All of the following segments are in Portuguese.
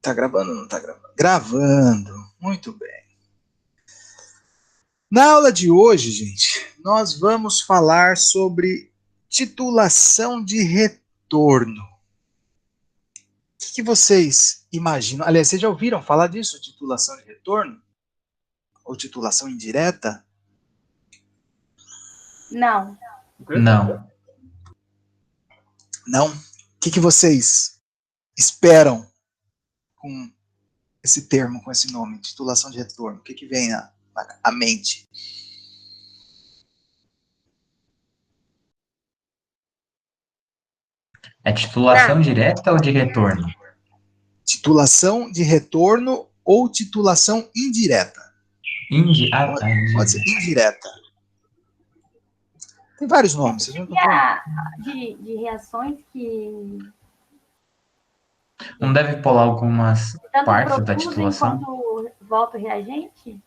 Tá gravando ou não tá gravando? Gravando. Muito bem. Na aula de hoje, gente, nós vamos falar sobre titulação de retorno. O que vocês imaginam? Aliás, vocês já ouviram falar disso, titulação de retorno? Ou titulação indireta? Não. Não. Não? O que vocês esperam com esse termo, com esse nome, titulação de retorno? O que vem à mente? É titulação direta ou de retorno? Titulação de retorno ou titulação indireta? Pode ser indireta. Tem vários nomes. Vocês de reações que... Não deve pular algumas partes da produzem titulação? Enquanto volta o reagente?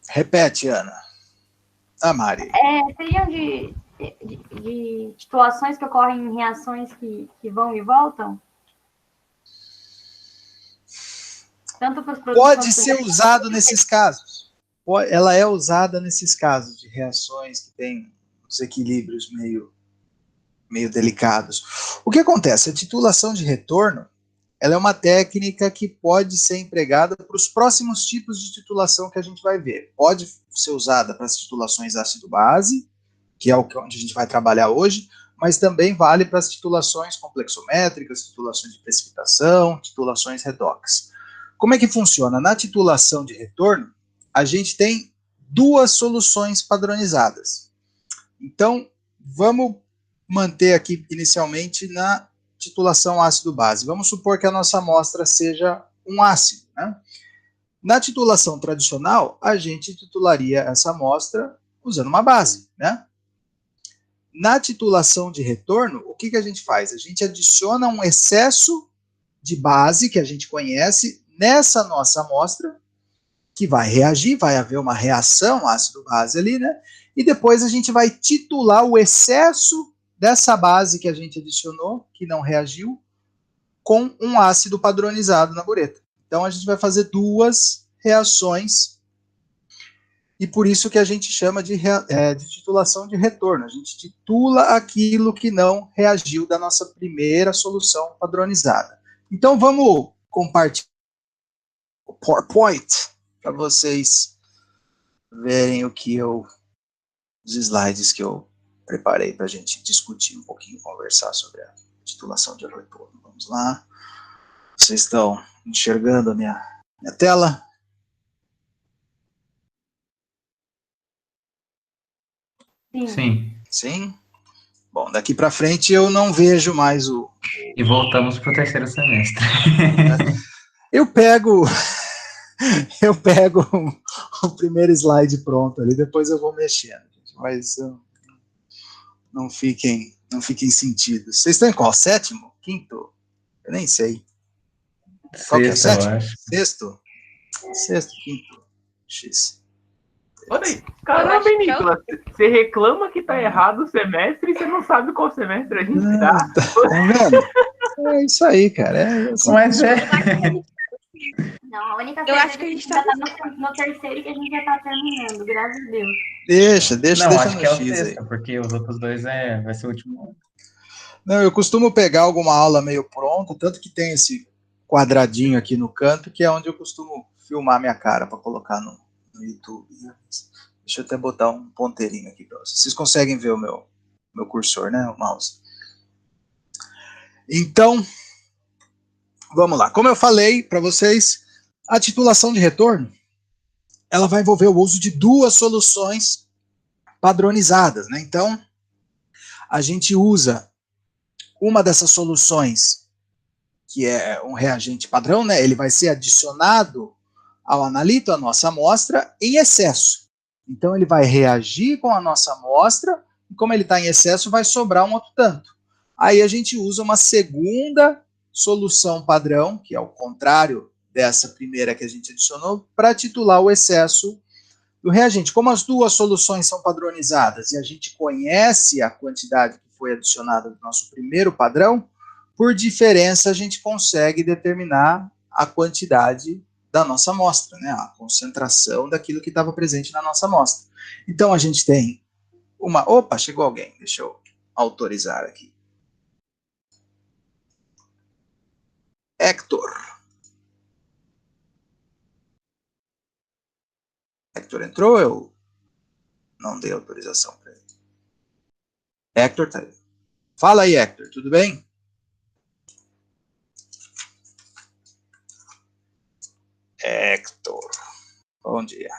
Repete, Ana. A Mari. Seriam de titulações que ocorrem em reações que vão e voltam? Tanto para os produtos Pode ser usado nesses casos. Ela é usada nesses casos de reações que têm desequilíbrios meio delicados. O que acontece? A titulação de retorno, ela é uma técnica que pode ser empregada para os próximos tipos de titulação que a gente vai ver. Pode ser usada para as titulações ácido-base, que é onde a gente vai trabalhar hoje, mas também vale para as titulações complexométricas, titulações de precipitação, titulações redox. Como é que funciona? Na titulação de retorno, a gente tem duas soluções padronizadas. Então, vamos manter aqui inicialmente na titulação ácido-base. Vamos supor que a nossa amostra seja um ácido, né? Na titulação tradicional, a gente titularia essa amostra usando uma base, né? Na titulação de retorno, o que a gente faz? A gente adiciona um excesso de base que a gente conhece nessa nossa amostra, que vai reagir, vai haver uma reação ácido-base ali, né? E depois a gente vai titular o excesso dessa base que a gente adicionou, que não reagiu, com um ácido padronizado na bureta. Então a gente vai fazer duas reações, e por isso que a gente chama de titulação de retorno. A gente titula aquilo que não reagiu da nossa primeira solução padronizada. Então vamos compartilhar o PowerPoint para vocês verem os slides que eu preparei para a gente discutir um pouquinho, conversar sobre a titulação de retorno. Vamos lá. Vocês estão enxergando a minha tela? Sim. Sim? Bom, daqui para frente eu não vejo mais E voltamos para o terceiro semestre. Eu pego o primeiro slide pronto ali, depois eu vou mexendo, mas não fiquem sentidos. Vocês estão em qual? Sétimo? Quinto? Eu nem sei. Qual que é? Sétimo? Sexto? Sexto, quinto. X. Olha aí, caramba, hein, Nicolas? Você reclama que tá errado o semestre e você não sabe qual semestre a gente tá. Tá vendo? É isso aí, cara. Mas Não, a única coisa Eu acho que a gente tá no terceiro que a gente já tá terminando, graças a Deus. Deixa não, acho no que é o X sexto, aí. porque os outros dois vai ser o último. Não, eu costumo pegar alguma aula meio pronta, tanto que tem esse quadradinho aqui no canto, que é onde eu costumo filmar minha cara para colocar no YouTube. Deixa eu até botar um ponteirinho aqui para vocês. Vocês conseguem ver o meu cursor, né? O mouse. Então, vamos lá. Como eu falei para vocês, a titulação de retorno, ela vai envolver o uso de duas soluções padronizadas, né? Então, a gente usa uma dessas soluções, que é um reagente padrão, né? Ele vai ser adicionado ao analito, a nossa amostra, em excesso. Então, ele vai reagir com a nossa amostra, e como ele está em excesso, vai sobrar um outro tanto. Aí a gente usa uma segunda solução padrão, que é o contrário dessa primeira que a gente adicionou, para titular o excesso do reagente. Como as duas soluções são padronizadas e a gente conhece a quantidade que foi adicionada do nosso primeiro padrão, por diferença, a gente consegue determinar a quantidade da nossa amostra, né? A concentração daquilo que estava presente na nossa amostra. Então, a gente tem uma... Opa, chegou alguém, deixa eu autorizar aqui. Hector. Hector entrou, eu não dei autorização para ele. Hector tá aí. Fala aí, Hector, tudo bem? Hector, bom dia.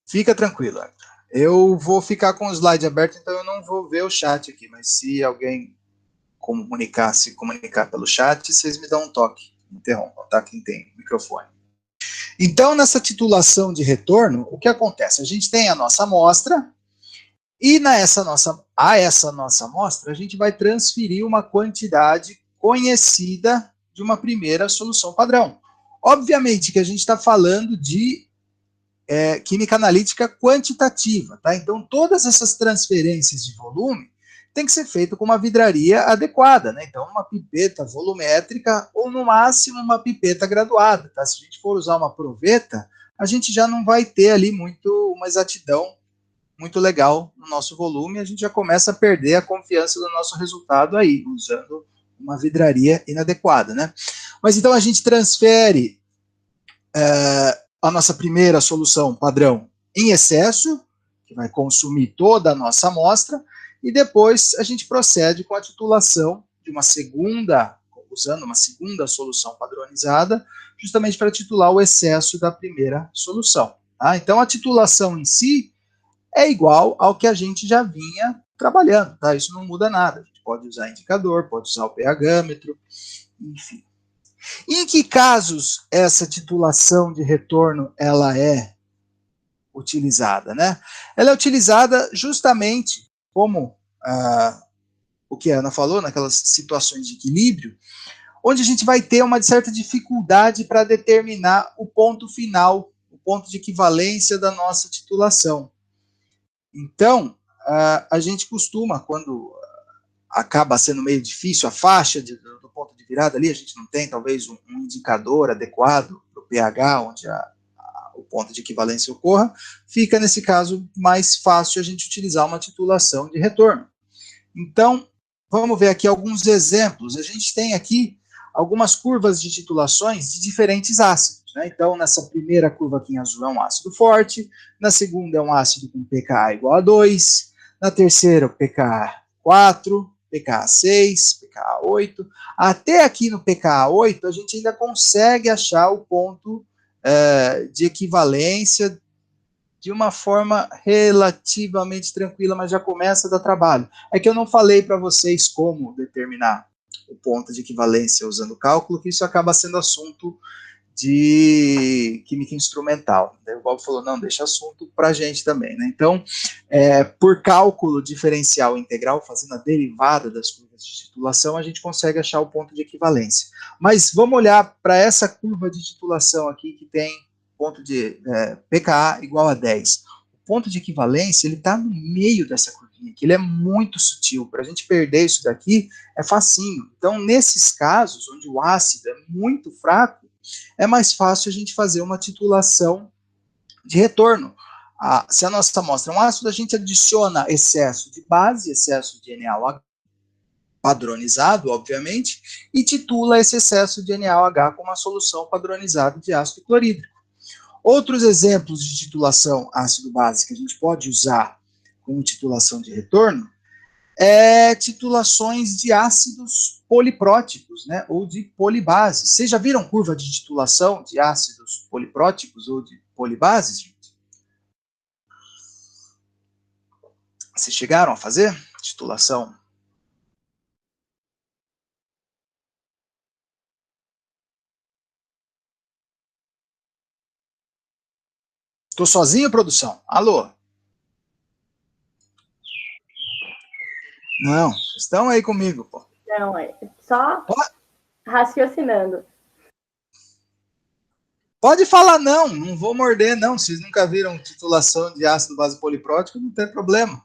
Fica tranquilo, Hector. Eu vou ficar com o slide aberto, então eu não vou ver o chat aqui, mas se alguém se comunicar pelo chat, vocês me dão um toque, interrompam, tá? Quem tem microfone. Então, nessa titulação de retorno, o que acontece? A gente tem a nossa amostra, e essa nossa amostra, a gente vai transferir uma quantidade conhecida de uma primeira solução padrão. Obviamente que a gente está falando de química analítica quantitativa, tá? Então, todas essas transferências de volume tem que ser feito com uma vidraria adequada, né? Então, uma pipeta volumétrica ou, no máximo, uma pipeta graduada, tá? Se a gente for usar uma proveta, a gente já não vai ter ali uma exatidão muito legal no nosso volume, a gente já começa a perder a confiança do nosso resultado aí, usando uma vidraria inadequada, né? Mas então a gente transfere a nossa primeira solução padrão em excesso, que vai consumir toda a nossa amostra, e depois a gente procede com a titulação de uma segunda, usando uma segunda solução padronizada, justamente para titular o excesso da primeira solução. Tá? Então a titulação em si é igual ao que a gente já vinha trabalhando, tá? Isso não muda nada. A gente pode usar indicador, pode usar o pH-metro, enfim. Em que casos essa titulação de retorno ela é utilizada, né? Ela é utilizada justamente como o que a Ana falou, naquelas situações de equilíbrio, onde a gente vai ter uma certa dificuldade para determinar o ponto final, o ponto de equivalência da nossa titulação. Então, a gente costuma, quando acaba sendo meio difícil, a faixa do ponto de virada ali, a gente não tem talvez um indicador adequado para o pH, onde o ponto de equivalência ocorra, fica, nesse caso, mais fácil a gente utilizar uma titulação de retorno. Então, vamos ver aqui alguns exemplos. A gente tem aqui algumas curvas de titulações de diferentes ácidos. Né? Então, nessa primeira curva aqui em azul é um ácido forte, na segunda é um ácido com pKa igual a 2, na terceira pKa 4, pKa 6, pKa 8. Até aqui no pKa 8, a gente ainda consegue achar o ponto de equivalência de uma forma relativamente tranquila, mas já começa a dar trabalho. É que eu não falei para vocês como determinar o ponto de equivalência usando o cálculo, que isso acaba sendo assunto de química instrumental. Daí o Bob falou, não, deixa assunto para a gente também. Né? Então, por cálculo diferencial integral, fazendo a derivada das curvas de titulação, a gente consegue achar o ponto de equivalência. Mas vamos olhar para essa curva de titulação aqui, que tem ponto de pKa igual a 10. O ponto de equivalência, ele está no meio dessa curvinha, que ele é muito sutil. Para a gente perder isso daqui, é facinho. Então, nesses casos, onde o ácido é muito fraco, é mais fácil a gente fazer uma titulação de retorno. Se a nossa amostra é um ácido, a gente adiciona excesso de base, excesso de NaOH, padronizado, obviamente, e titula esse excesso de NaOH com uma solução padronizada de ácido clorídrico. Outros exemplos de titulação ácido-base que a gente pode usar como titulação de retorno titulações de ácidos polipróticos, né, ou de polibases. Vocês já viram curva de titulação de ácidos polipróticos ou de polibases, gente? Vocês chegaram a fazer titulação? Estou sozinho, produção? Alô? Não, estão aí comigo, pô. Não, só raciocinando. Pode falar não vou morder, não. Vocês nunca viram titulação de ácido base poliprótico, não tem problema.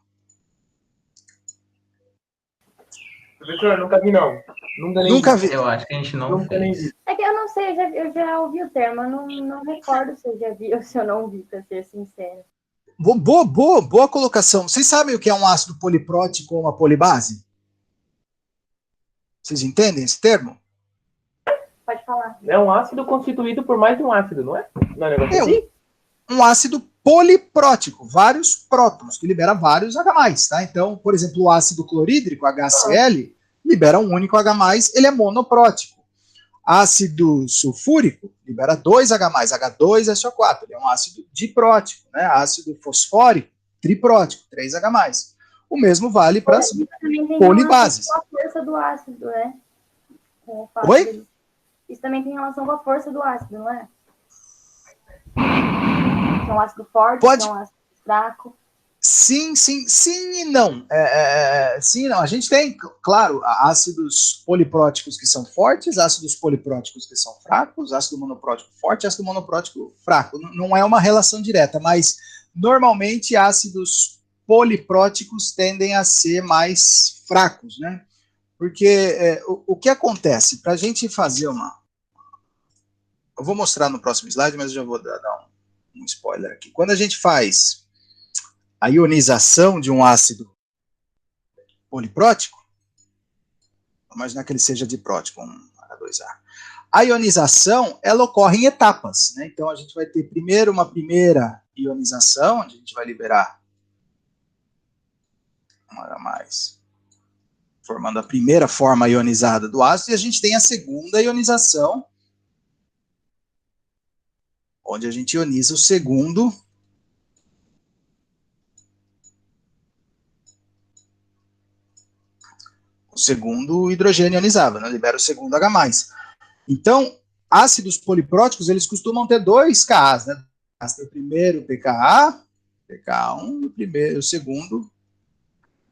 Professor, nunca vi, não. Nunca vi. Eu acho que a gente não fez. É que eu não sei, eu já ouvi o termo, eu não recordo se eu já vi ou se eu não vi, para ser sincero. Boa colocação. Vocês sabem o que é um ácido poliprótico ou uma polibase? Vocês entendem esse termo? Pode falar. É um ácido constituído por mais de um ácido, não é? Não é um negócio assim? Um ácido poliprótico, vários prótons, que libera vários H+, tá? Então, por exemplo, o ácido clorídrico, HCl, libera um único H+, ele é monoprótico. Ácido sulfúrico libera 2 H+, H2SO4, ele é um ácido diprótico, né? Ácido fosfórico, triprótico, 3 H+. O mesmo vale para as polibases. Com a força do ácido, né? Oi? Isso também tem relação com a força do ácido, não é? É um ácido forte, é um ácido fraco. Sim e não. Sim e não. A gente tem, claro, ácidos polipróticos que são fortes, ácidos polipróticos que são fracos, ácido monoprótico forte, ácido monoprótico fraco. Não é uma relação direta, mas normalmente ácidos polipróticos tendem a ser mais fracos, né? Porque o que acontece? Para a gente fazer uma... Eu vou mostrar no próximo slide, mas eu já vou dar um spoiler aqui. Quando a gente faz a ionização de um ácido poliprótico, vamos imaginar que ele seja diprótico, um H2A. A ionização, ela ocorre em etapas, né? Então, a gente vai ter primeiro uma primeira ionização, onde a gente vai liberar um H+, formando a primeira forma ionizada do ácido, e a gente tem a segunda ionização, onde a gente ioniza o segundo hidrogênio ionizado, né? Libera o segundo H+. Então, ácidos polipróticos, eles costumam ter dois Kas, né? O primeiro pKa, pKa1, o segundo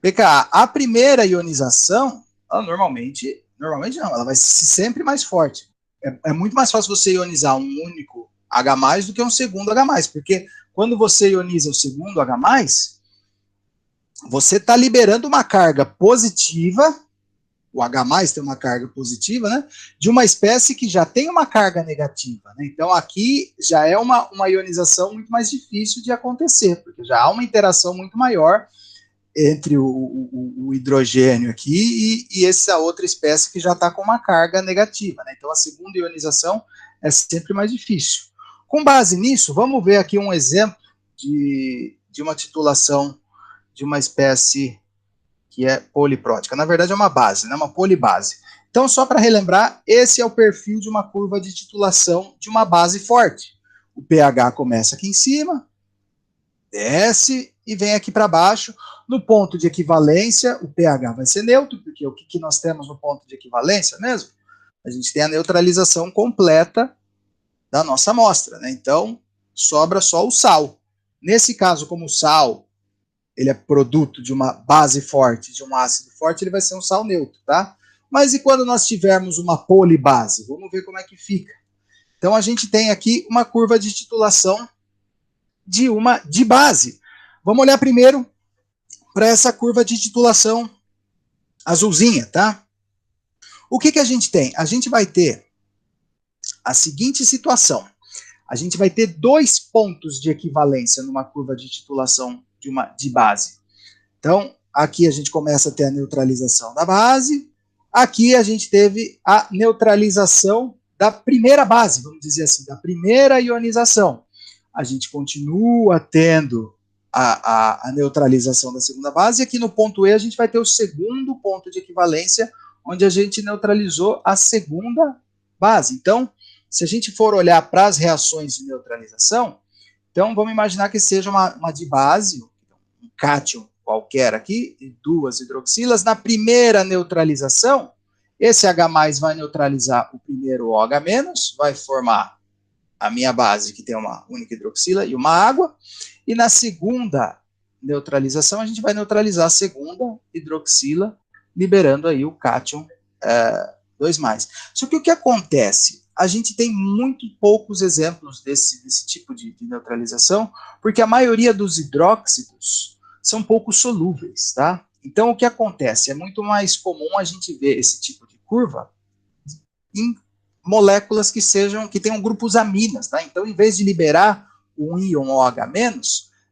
pKa. A primeira ionização, ela normalmente não, ela vai ser sempre mais forte. É muito mais fácil você ionizar um único H+, do que um segundo H+, porque quando você ioniza o segundo H+, você está liberando uma carga positiva, o H+ tem uma carga positiva, né, de uma espécie que já tem uma carga negativa, né? Então aqui já é uma ionização muito mais difícil de acontecer, porque já há uma interação muito maior entre o hidrogênio aqui e essa outra espécie que já está com uma carga negativa, né? Então a segunda ionização é sempre mais difícil. Com base nisso, vamos ver aqui um exemplo de uma titulação de uma espécie que é poliprótica. Na verdade, é uma base, né? Uma polibase. Então, só para relembrar, esse é o perfil de uma curva de titulação de uma base forte. O pH começa aqui em cima, desce e vem aqui para baixo. No ponto de equivalência, o pH vai ser neutro, porque o que nós temos no ponto de equivalência mesmo? A gente tem a neutralização completa da nossa amostra, né? Então, sobra só o sal. Nesse caso, como o sal, ele é produto de uma base forte, de um ácido forte, ele vai ser um sal neutro, tá? Mas e quando nós tivermos uma polibase? Vamos ver como é que fica. Então, a gente tem aqui uma curva de titulação de base. Vamos olhar primeiro para essa curva de titulação azulzinha, tá? O que a gente tem? A gente vai ter a seguinte situação. A gente vai ter dois pontos de equivalência numa curva de titulação de base. Então, aqui a gente começa a ter a neutralização da base, aqui a gente teve a neutralização da primeira base, vamos dizer assim, da primeira ionização. A gente continua tendo a neutralização da segunda base, e aqui no ponto E a gente vai ter o segundo ponto de equivalência, onde a gente neutralizou a segunda base. Então, se a gente for olhar para as reações de neutralização, então vamos imaginar que seja uma dibase, um cátion qualquer aqui, e duas hidroxilas. Na primeira neutralização, esse H+ vai neutralizar o primeiro OH-, vai formar a minha base, que tem uma única hidroxila e uma água, e na segunda neutralização, a gente vai neutralizar a segunda hidroxila, liberando aí o cátion 2+. Só que o que acontece? a gente tem muito poucos exemplos desse tipo de neutralização, porque a maioria dos hidróxidos são pouco solúveis, tá? Então, o que acontece? É muito mais comum a gente ver esse tipo de curva em moléculas que tenham grupos aminas, tá? Então, em vez de liberar um íon OH-,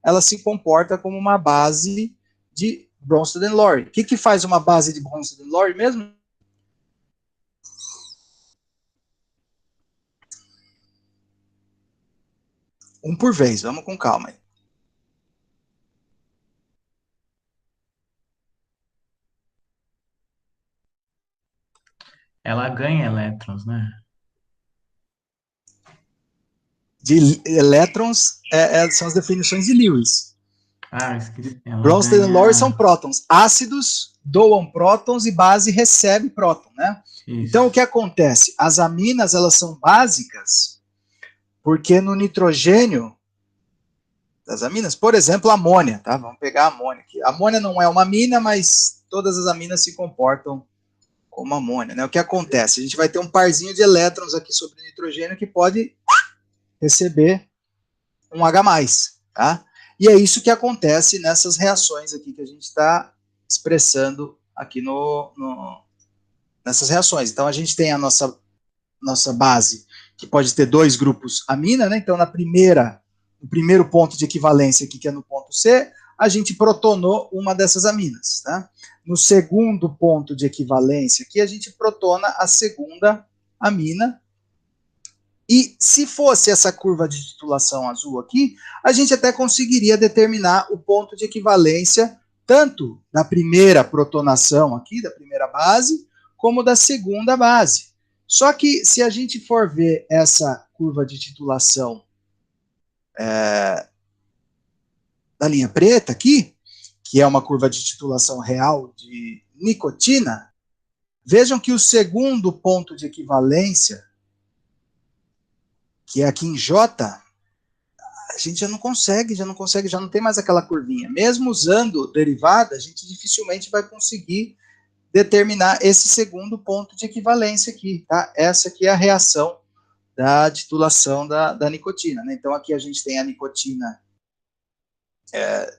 ela se comporta como uma base de Bronsted-Lowry. O que faz uma base de Bronsted-Lowry mesmo? Um por vez, vamos com calma aí. Ela ganha elétrons, né? De elétrons são as definições de Lewis. Ah, esqueci. Ela Bronsted e Lowry são ganha... prótons. Ácidos doam prótons e base recebe próton, né? Isso. Então, o que acontece? As aminas, elas são básicas porque no nitrogênio das aminas, por exemplo, a amônia, tá? Vamos pegar a amônia aqui. A amônia não é uma amina, mas todas as aminas se comportam como amônia, né? O que acontece? A gente vai ter um parzinho de elétrons aqui sobre o nitrogênio que pode receber um H+, tá? E é isso que acontece nessas reações aqui que a gente está expressando aqui nessas reações. Então, a gente tem a nossa base, que pode ter 2 grupos amina, né? Então, no primeiro ponto de equivalência aqui, que é no ponto C, a gente protonou uma dessas aminas, tá? No segundo ponto de equivalência aqui, a gente protona a segunda amina. E se fosse essa curva de titulação azul aqui, a gente até conseguiria determinar o ponto de equivalência tanto da primeira protonação aqui, da primeira base, como da segunda base. Só que se a gente for ver essa curva de titulação da linha preta aqui, que é uma curva de titulação real de nicotina, vejam que o segundo ponto de equivalência, que é aqui em J, a gente já não consegue, já não tem mais aquela curvinha. Mesmo usando derivada, a gente dificilmente vai conseguir determinar esse segundo ponto de equivalência aqui, tá? Essa aqui é a reação da titulação da nicotina, né? Então, aqui a gente tem a nicotina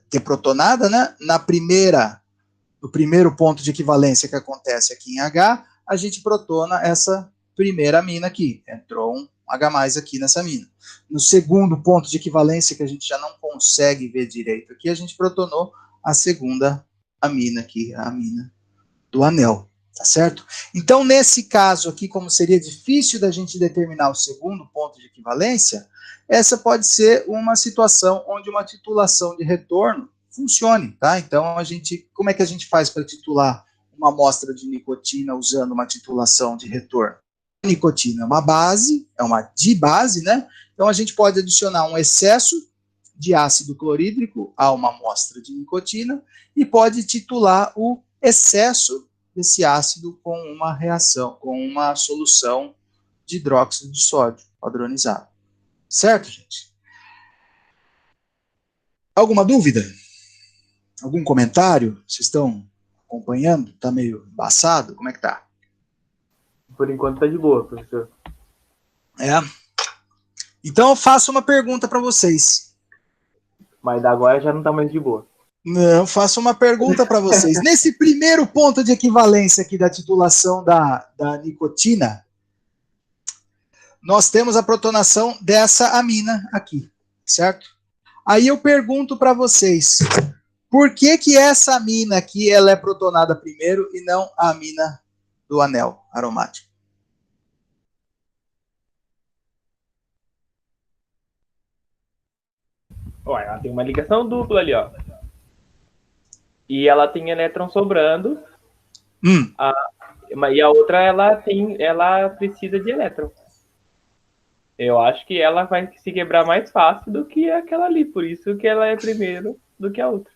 deprotonada, né? No primeiro ponto de equivalência que acontece aqui em H, a gente protona essa primeira amina aqui. Entrou um H+ aqui nessa amina. No segundo ponto de equivalência, que a gente já não consegue ver direito aqui, a gente protonou a segunda amina aqui, a amina do anel, tá certo? Então, nesse caso aqui, como seria difícil da gente determinar o segundo ponto de equivalência, essa pode ser uma situação onde uma titulação de retorno funcione, tá? Então, como é que a gente faz para titular uma amostra de nicotina usando uma titulação de retorno? A nicotina é uma base, é uma dibase, né? Então, a gente pode adicionar um excesso de ácido clorídrico a uma amostra de nicotina e pode titular o excesso desse ácido com uma reação, com uma solução de hidróxido de sódio padronizado. Certo, gente? Alguma dúvida? Algum comentário? Vocês estão acompanhando? Tá meio embaçado? Como é que tá? Por enquanto tá de boa, professor. Então eu faço uma pergunta para vocês. Mas agora já não tá mais de boa. Não, eu faço uma pergunta para vocês. Nesse primeiro ponto de equivalência aqui da titulação da nicotina, nós temos a protonação dessa amina aqui, certo? Aí eu pergunto para vocês, por que essa amina aqui ela é protonada primeiro e não a amina do anel aromático? Olha, ela tem uma ligação dupla ali, ó. E ela tem elétron sobrando. E a outra, ela precisa de elétron. Eu acho que ela vai se quebrar mais fácil do que aquela ali. Por isso que ela é primeiro do que a outra.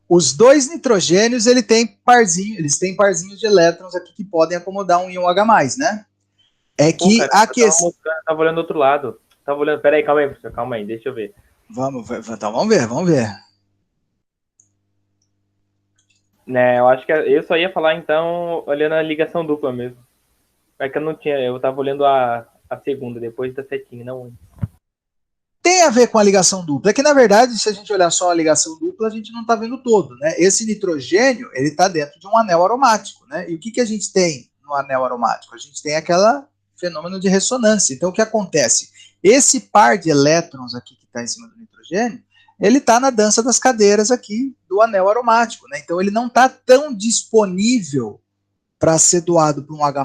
Os dois nitrogênios, eles têm parzinhos de elétrons aqui que podem acomodar um íon H+, né? É que a questão... Tava olhando do outro lado. Tava olhando... Peraí, calma aí, professor. Calma aí, deixa eu ver. Vamos ver. Né, eu acho que eu só ia falar, então, olhando a ligação dupla mesmo. É que eu não tinha, eu tava olhando a segunda, depois da setinha, não. Tem a ver com a ligação dupla. É que, na verdade, se a gente olhar só a ligação dupla, a gente não está vendo todo, né? Esse nitrogênio, ele está dentro de um anel aromático, né? E o que a gente tem no anel aromático? A gente tem aquele fenômeno de ressonância. Então, o que acontece? Esse par de elétrons aqui que está em cima do nitrogênio, ele está na dança das cadeiras aqui do anel aromático, né? Então, ele não está tão disponível para ser doado para um H+,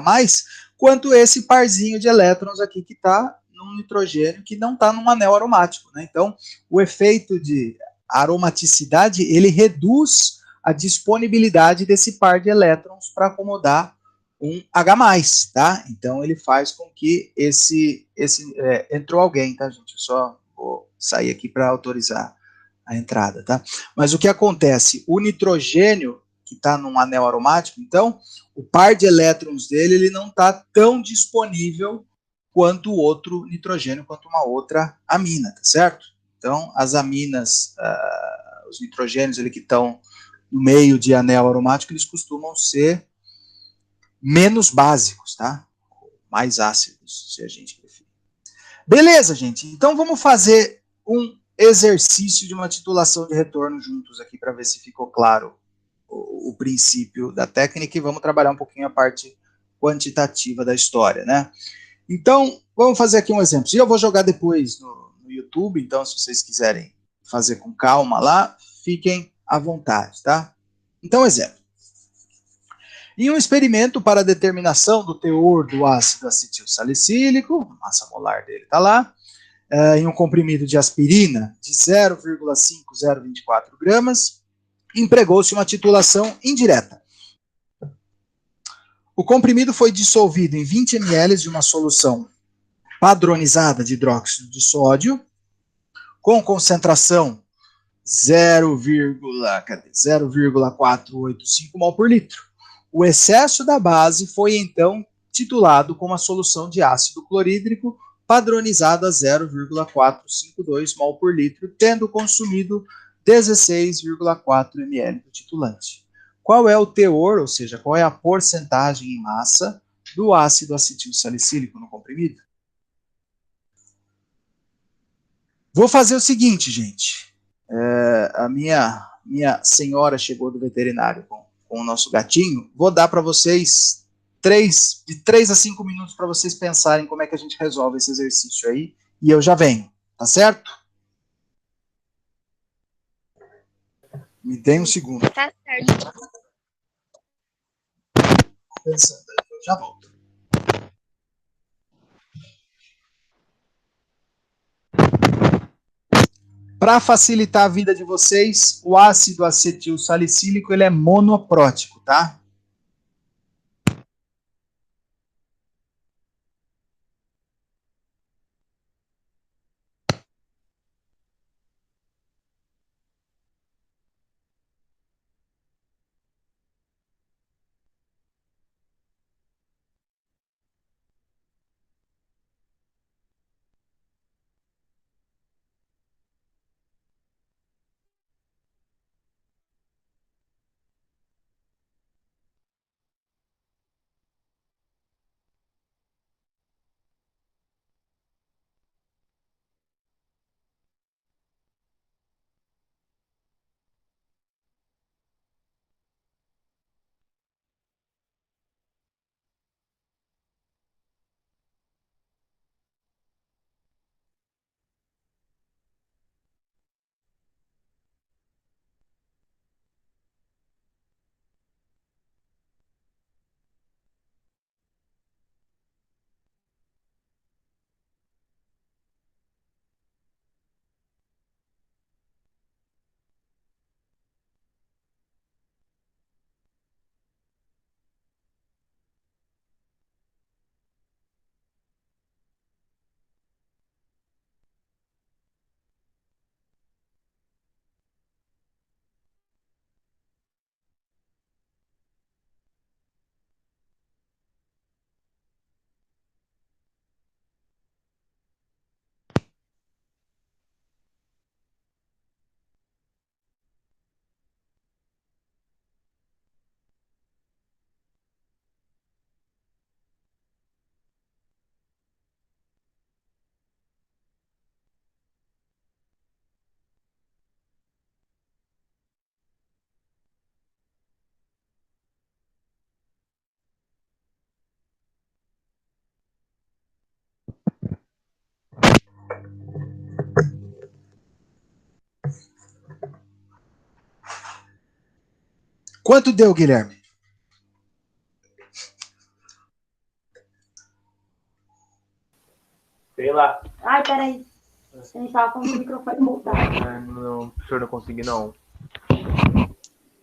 quanto esse parzinho de elétrons aqui que está num nitrogênio que não está num anel aromático, né? Então, o efeito de aromaticidade, ele reduz a disponibilidade desse par de elétrons para acomodar um H+, tá? Então, ele faz com que entrou alguém, tá, gente? Eu só vou sair aqui para autorizar a entrada, tá? Mas o que acontece? O nitrogênio que está num anel aromático, então, o par de elétrons dele ele não está tão disponível quanto o outro nitrogênio, quanto uma outra amina, tá certo? Então, as aminas, os nitrogênios ali que estão no meio de anel aromático, eles costumam ser menos básicos, tá? Mais ácidos, se a gente preferir. Beleza, gente. Então, vamos fazer um exercício de uma titulação de retorno juntos aqui para ver se ficou claro o princípio da técnica e vamos trabalhar um pouquinho a parte quantitativa da história, né? Então, vamos fazer aqui um exemplo. E eu vou jogar depois no YouTube, então se vocês quiserem fazer com calma lá, fiquem à vontade, tá? Então, exemplo. Em um experimento para determinação do teor do ácido acetil salicílico, a massa molar dele está lá, em um comprimido de aspirina de 0,5024 gramas, empregou-se uma titulação indireta. O comprimido foi dissolvido em 20 ml de uma solução padronizada de hidróxido de sódio, com concentração 0,485 mol por litro. O excesso da base foi então titulado com uma solução de ácido clorídrico padronizada a 0,452 mol por litro, tendo consumido 16,4 ml do titulante. Qual é o teor, ou seja, qual é a porcentagem em massa do ácido acetil salicílico no comprimido? Vou fazer o seguinte, gente. A minha senhora chegou do veterinário com o nosso gatinho. Vou dar para vocês de 3 a 5 minutos para vocês pensarem como é que a gente resolve esse exercício aí. E eu já venho, tá certo? Me deem um segundo. Tá certo. Pensando, eu já volto. Para facilitar a vida de vocês, o ácido acetil salicílico ele é monoprótico, tá? Quanto deu, Guilherme? Sei lá. Ai, peraí. A gente tava com o microfone montado. Não, o senhor não consegui, não.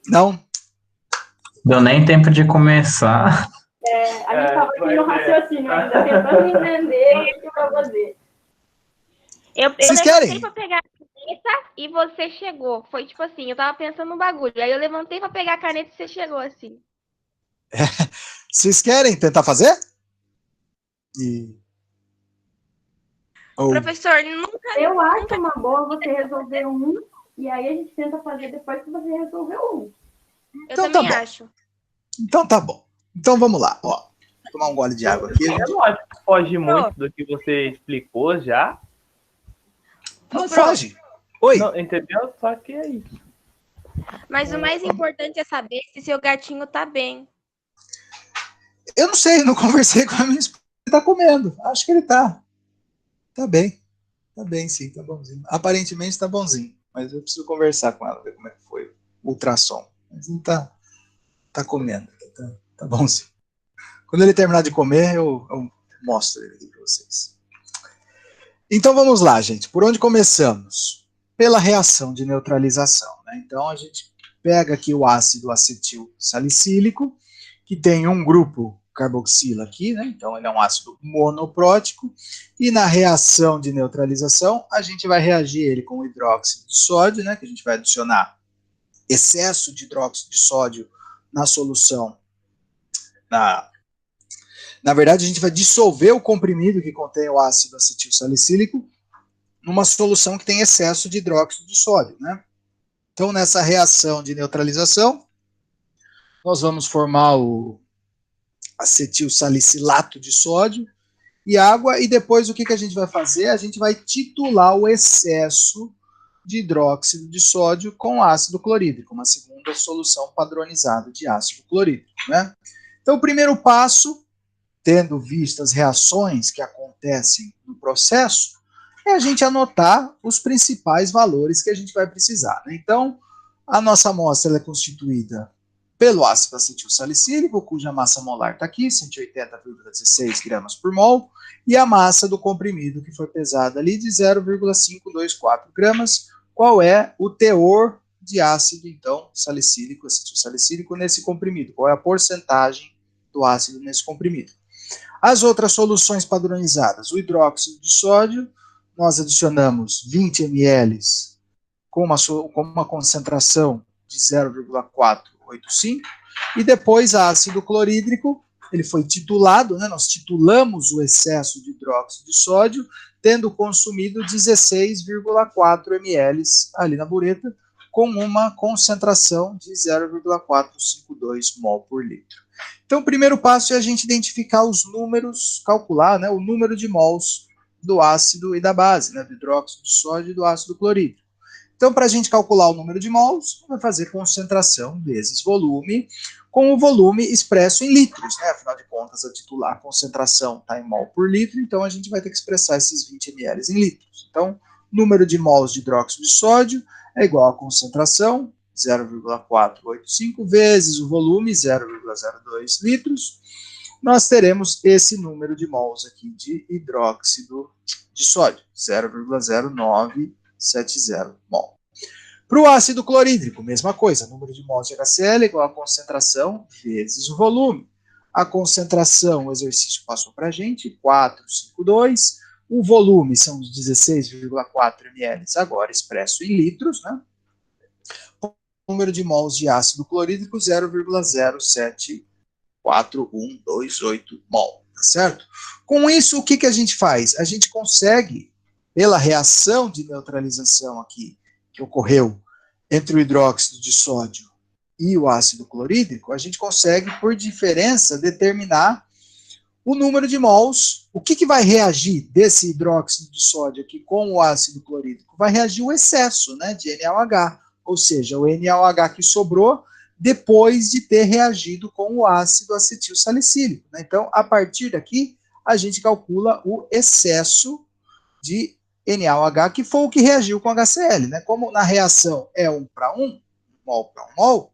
Não? Deu nem tempo de começar. A gente tava aqui no raciocínio ainda, tentando entender o que eu vou fazer. Eu Vocês levantei querem? pra pegar a caneta e você chegou. Foi tipo assim, eu tava pensando no bagulho. Aí eu levantei pra pegar a caneta e você chegou assim. Vocês querem tentar fazer? Ou- Professor, nunca. Eu acho uma boa você resolver um, e aí a gente tenta fazer depois que você resolveu um. Eu Então tá também bom. acho. Então tá bom. Então vamos lá. Ó, vou tomar um gole de água aqui. É lógico que foge muito do que você explicou já. Não foge. Oi. Não, entendeu? Só que é isso. Mas o mais importante é saber se seu gatinho tá bem. Eu não sei, não conversei com a minha esposa. Ele tá comendo. Acho que ele tá. Tá bem. Tá bem, sim, tá bonzinho. Aparentemente tá bonzinho. Mas eu preciso conversar com ela, ver como é que foi o ultrassom. Mas ele tá comendo. Tá bonzinho. Quando ele terminar de comer, eu mostro ele aqui pra vocês. Então vamos lá, gente. Por onde começamos? Pela reação de neutralização, né? Então a gente pega aqui o ácido acetil salicílico, que tem um grupo carboxila aqui, né? Então ele é um ácido monoprótico, e na reação de neutralização a gente vai reagir ele com o hidróxido de sódio, né? Que a gente vai adicionar excesso de hidróxido de sódio na solução. Na verdade, a gente vai dissolver o comprimido que contém o ácido acetil salicílico numa solução que tem excesso de hidróxido de sódio, né? Então, nessa reação de neutralização, nós vamos formar o acetil salicilato de sódio e água, e depois o que a gente vai fazer? A gente vai titular o excesso de hidróxido de sódio com ácido clorídrico, uma segunda solução padronizada de ácido clorídrico, né? Então, o primeiro passo, tendo visto as reações que acontecem no processo, é a gente anotar os principais valores que a gente vai precisar, né? Então, a nossa amostra é constituída pelo ácido acetil salicílico, cuja massa molar está aqui, 180,16 gramas por mol, e a massa do comprimido que foi pesada ali de 0,524 gramas. Qual é o teor de ácido, então, salicílico, acetil salicílico nesse comprimido? Qual é a porcentagem do ácido nesse comprimido? As outras soluções padronizadas, o hidróxido de sódio, nós adicionamos 20 ml com uma concentração de 0,485, e depois ácido clorídrico, ele foi titulado, né, nós titulamos o excesso de hidróxido de sódio, tendo consumido 16,4 ml ali na bureta, com uma concentração de 0,452 mol por litro. Então, o primeiro passo é a gente identificar os números, calcular, né, o número de mols do ácido e da base, né, do hidróxido de sódio e do ácido clorídrico. Então, para a gente calcular o número de mols, vai fazer concentração vezes volume, com o volume expresso em litros, né? Afinal de contas, a concentração está em mol por litro, então a gente vai ter que expressar esses 20 ml em litros. Então, número de mols de hidróxido de sódio é igual a concentração, 0,485, vezes o volume, 0,02 litros. Nós teremos esse número de mols aqui de hidróxido de sódio, 0,0970 mol. Para o ácido clorídrico, mesma coisa, número de mols de HCl igual a concentração vezes o volume. A concentração, o exercício passou para a gente, 452. O volume são os 16,4 ml, agora expresso em litros, né? O número de mols de ácido clorídrico, 0,074128 mol, tá certo? Com isso, o que a gente faz? A gente consegue, pela reação de neutralização aqui, que ocorreu entre o hidróxido de sódio e o ácido clorídrico, a gente consegue, por diferença, determinar o número de mols. O que vai reagir desse hidróxido de sódio aqui com o ácido clorídrico? Vai reagir o excesso, né, de NaOH, ou seja, o NaOH que sobrou depois de ter reagido com o ácido acetil salicílico, né? Então, a partir daqui, a gente calcula o excesso de NaOH, que foi o que reagiu com HCl, né? Como na reação é 1 para 1, mol para 1 mol,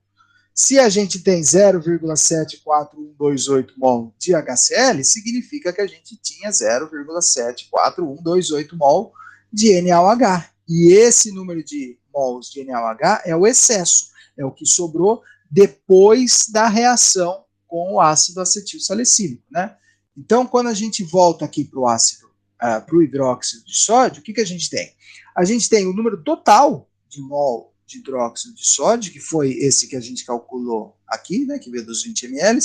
Se a gente tem 0,74128 mol de HCl, significa que a gente tinha 0,74128 mol de NaOH. E esse número de mols de NaOH é o excesso, é o que sobrou depois da reação com o ácido acetil salicílico, né? Então, quando a gente volta aqui para o ácido, para o hidróxido de sódio, o que a gente tem? A gente tem o número total de mol de hidróxido de sódio, que foi esse que a gente calculou aqui, né, que veio dos 20 ml.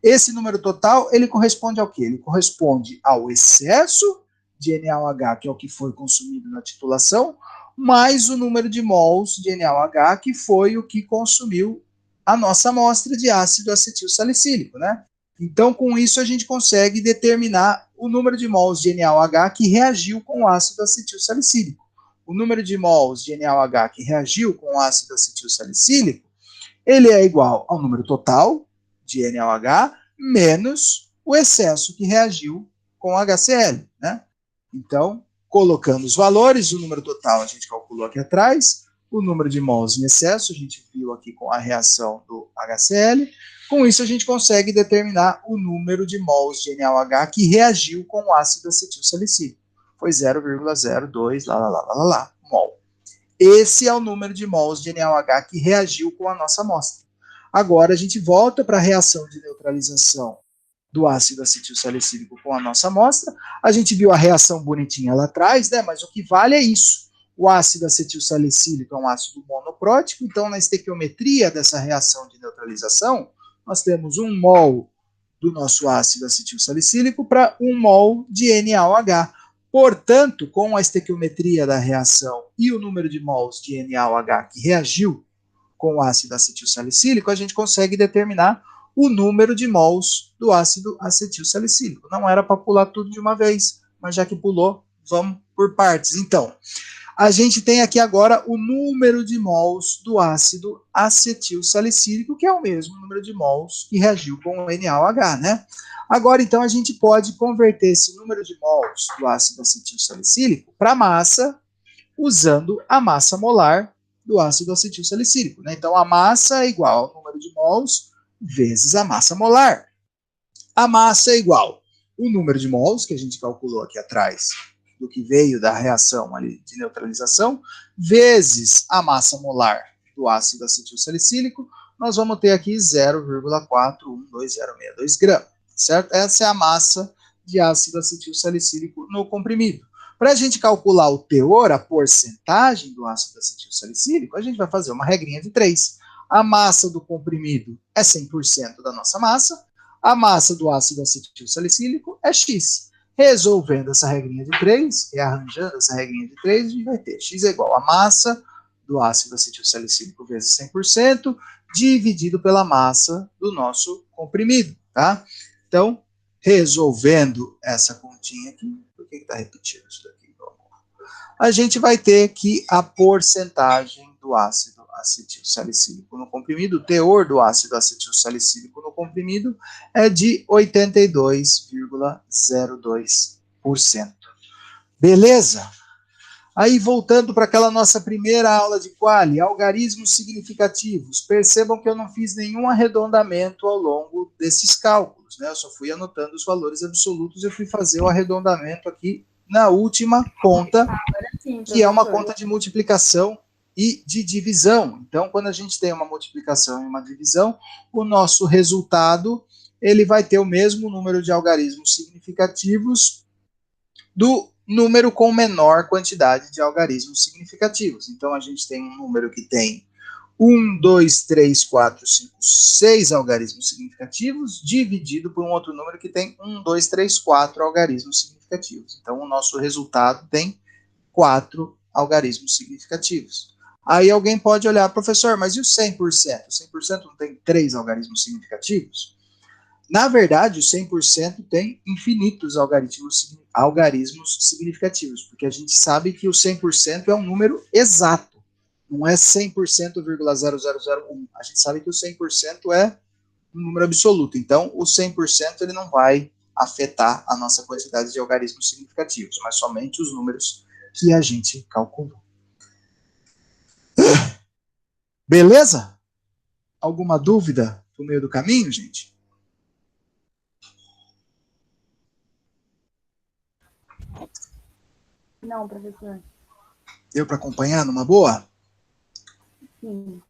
Esse número total, ele corresponde ao quê? Ele corresponde ao excesso de NaOH, que é o que foi consumido na titulação, mais o número de mols de NaOH, que foi o que consumiu a nossa amostra de ácido acetil salicílico, né? Então, com isso, a gente consegue determinar o número de mols de NaOH que reagiu com o ácido acetil salicílico. O número de mols de NaOH que reagiu com o ácido acetil salicílico, ele é igual ao número total de NaOH menos o excesso que reagiu com HCl, né? Então, colocando os valores, o número total a gente calculou aqui atrás, o número de mols em excesso, a gente viu aqui com a reação do HCl. Com isso, a gente consegue determinar o número de mols de NaOH que reagiu com o ácido acetil salicílico. Foi 0,02 mol. Esse é o número de mols de NaOH que reagiu com a nossa amostra. Agora, a gente volta para a reação de neutralização do ácido acetil salicílico com a nossa amostra. A gente viu a reação bonitinha lá atrás, né? Mas o que vale é isso. O ácido acetil salicílico é um ácido monoprótico, então na estequiometria dessa reação de neutralização, nós temos 1 mol do nosso ácido acetil salicílico para 1 mol de NaOH. Portanto, com a estequiometria da reação e o número de mols de NaOH que reagiu com o ácido acetil salicílico, a gente consegue determinar o número de mols do ácido acetil salicílico. Não era para pular tudo de uma vez, mas já que pulou, vamos por partes. Então, a gente tem aqui agora o número de mols do ácido acetil salicílico, que é o mesmo número de mols que reagiu com o NaOH, né? Agora, então, a gente pode converter esse número de mols do ácido acetil salicílico para massa, usando a massa molar do ácido acetil salicílico, né? Então, a massa é igual ao número de mols vezes a massa molar. A massa é igual o número de mols, que a gente calculou aqui atrás, do que veio da reação ali de neutralização, vezes a massa molar do ácido acetil salicílico, nós vamos ter aqui 0,412062 gramas, certo? Essa é a massa de ácido acetil salicílico no comprimido. Para a gente calcular o teor, a porcentagem do ácido acetil salicílico, a gente vai fazer uma regrinha de 3. A massa do comprimido é 100% da nossa massa, a massa do ácido acetil salicílico é X. Resolvendo essa regrinha de 3, rearranjando essa regrinha de 3, a gente vai ter X é igual a massa do ácido acetil salicílico vezes 100%, dividido pela massa do nosso comprimido, tá? Então, resolvendo essa continha aqui, por que está repetindo isso daqui? A gente vai ter que a porcentagem do ácido acetil salicílico no comprimido, o teor do ácido acetil salicílico no comprimido é de 82,02%. Beleza? Aí, voltando para aquela nossa primeira aula de quali, algarismos significativos. Percebam que eu não fiz nenhum arredondamento ao longo desses cálculos, né? Eu só fui anotando os valores absolutos e eu fui fazer o arredondamento aqui na última conta, que é uma conta de multiplicação e de divisão. Então, quando a gente tem uma multiplicação e uma divisão, o nosso resultado ele vai ter o mesmo número de algarismos significativos do número com menor quantidade de algarismos significativos. Então, a gente tem um número que tem 1, 2, 3, 4, 5, 6 algarismos significativos, dividido por um outro número que tem 1, 2, 3, 4 algarismos significativos. Então, o nosso resultado tem 4 algarismos significativos. Aí alguém pode olhar, professor, mas e o 100%? O 100% não tem 3 algarismos significativos? Na verdade, o 100% tem infinitos algarismos significativos, porque a gente sabe que o 100% é um número exato, não é 100%,0001. A gente sabe que o 100% é um número absoluto, então o 100% ele não vai afetar a nossa quantidade de algarismos significativos, mas somente os números que a gente calculou. Beleza? alguma dúvida no meio do caminho, gente? Não, professor. Deu para acompanhar numa boa? Sim.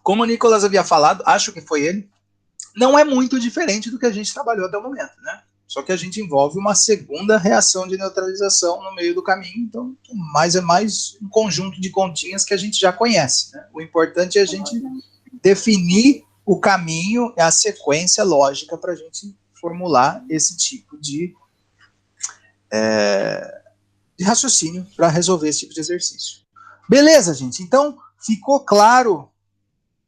Como o Nicolas havia falado, acho que foi ele, não é muito diferente do que a gente trabalhou até o momento, né? Só que a gente envolve uma segunda reação de neutralização no meio do caminho, então é mais um conjunto de continhas que a gente já conhece, né? O importante é a gente definir o caminho, a sequência lógica para a gente formular esse tipo de raciocínio para resolver esse tipo de exercício. Beleza, gente? Então, ficou claro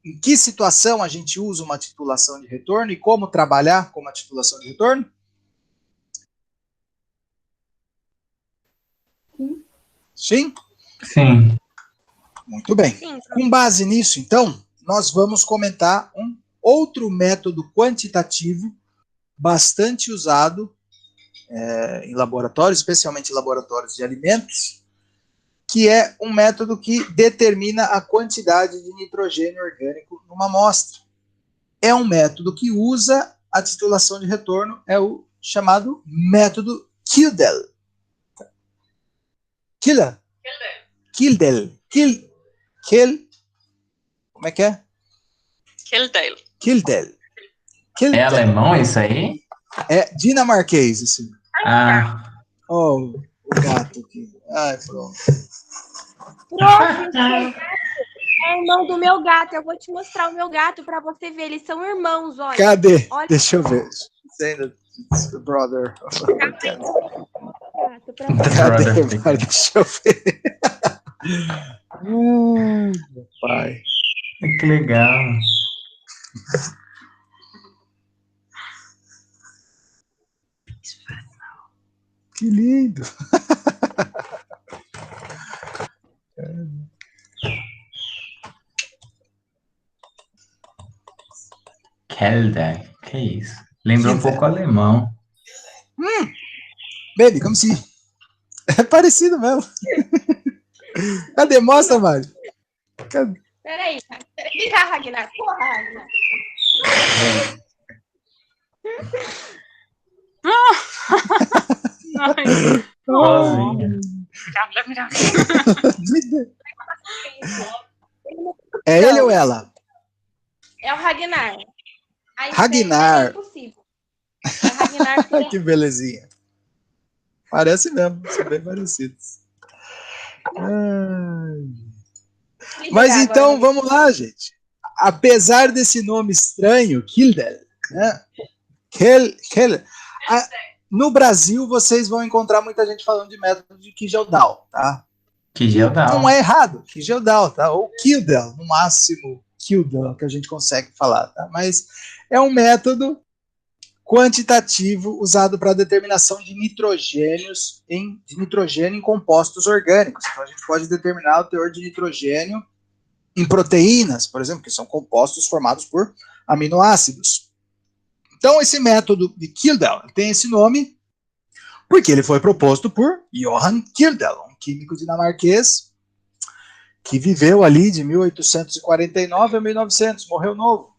em que situação a gente usa uma titulação de retorno e como trabalhar com uma titulação de retorno? Sim. Sim? Sim. Muito bem. Sim, Com base nisso, então, nós vamos comentar um outro método quantitativo bastante usado em laboratórios, especialmente em laboratórios de alimentos, que é um método que determina a quantidade de nitrogênio orgânico numa amostra. É um método que usa a titulação de retorno, é o chamado método Kildel. Kildel. Como é que é? Kildel. É alemão isso aí? É dinamarquês, assim. Ah, Oh, o gato aqui. Ai, pronto. Prof, o seu gato é irmão do meu gato. Eu vou te mostrar o meu gato para você ver. Eles são irmãos, olha. Cadê? Olha. Deixa eu ver. It's the brother. Gato, pra Cadê? brother. Vai, deixa eu ver. Meu pai. que legal. Que lindo. Kelder, que isso? Lembra um Kelder. pouco alemão. Baby, como se. É parecido mesmo. Cadê? Mostra, Mário. Cadê? Peraí, vem cá, Ragnar. Porra, Ragnar. Sozinho. É ele ou ela? É o Ragnar. Aí Ragnar. É impossível. É o Ragnar. Que belezinha. Parece mesmo, são bem parecidos. Mas então, agora, vamos lá, gente. Apesar desse nome estranho, Kildel, né? No Brasil, vocês vão encontrar muita gente falando de método de Kijeldal, tá? Que geral. Não é errado, Kijeldal, tá? Ou Kildel, no máximo, Kildel, que a gente consegue falar, tá? Mas é um método quantitativo usado para determinação de nitrogênio em compostos orgânicos. Então, a gente pode determinar o teor de nitrogênio em proteínas, por exemplo, que são compostos formados por aminoácidos. Então, esse método de Kildel tem esse nome porque ele foi proposto por Johan Kildel, um químico dinamarquês que viveu ali de 1849 a 1900, morreu novo.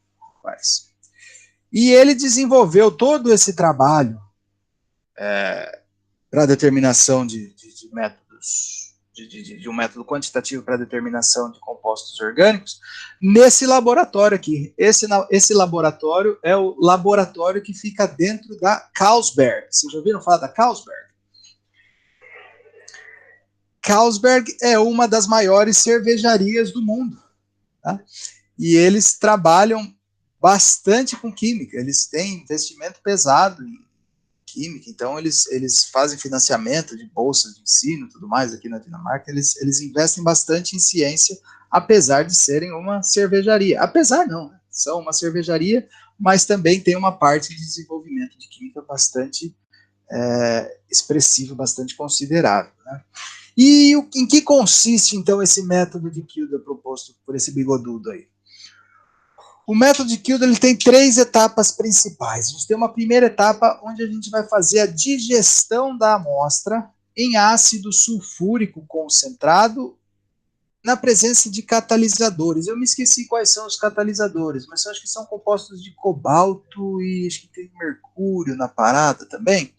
E ele desenvolveu todo esse trabalho para determinação de métodos, de um método quantitativo para determinação de compostos orgânicos, nesse laboratório aqui. Esse laboratório é o laboratório que fica dentro da Carlsberg. Vocês já ouviram falar da Carlsberg? Carlsberg é uma das maiores cervejarias do mundo. Tá? E eles trabalham bastante com química, eles têm investimento pesado em química, então eles fazem financiamento de bolsas de ensino e tudo mais aqui na Dinamarca, eles investem bastante em ciência, apesar de serem uma cervejaria. Apesar não, né? São uma cervejaria, mas também tem uma parte de desenvolvimento de química bastante expressiva, bastante considerável. Né? E em que consiste, então, esse método de Kildel proposto por esse bigodudo aí? O método de Kildel tem 3 etapas principais. A gente tem uma primeira etapa onde a gente vai fazer a digestão da amostra em ácido sulfúrico concentrado na presença de catalisadores. Eu me esqueci quais são os catalisadores, mas eu acho que são compostos de cobalto e acho que tem mercúrio na parada também.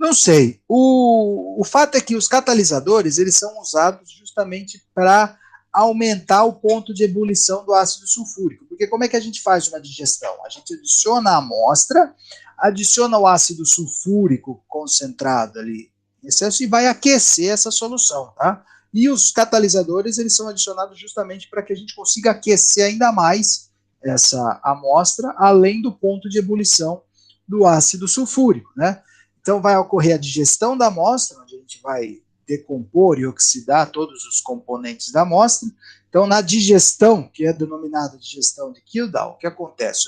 Não sei. O fato é que os catalisadores eles são usados justamente para aumentar o ponto de ebulição do ácido sulfúrico. Porque como é que a gente faz uma digestão? A gente adiciona a amostra, adiciona o ácido sulfúrico concentrado ali em excesso e vai aquecer essa solução, tá? E os catalisadores eles são adicionados justamente para que a gente consiga aquecer ainda mais essa amostra, além do ponto de ebulição do ácido sulfúrico, né? Então vai ocorrer a digestão da amostra, onde a gente vai decompor e oxidar todos os componentes da amostra. Então, na digestão, que é denominada digestão de Kildall, o que acontece?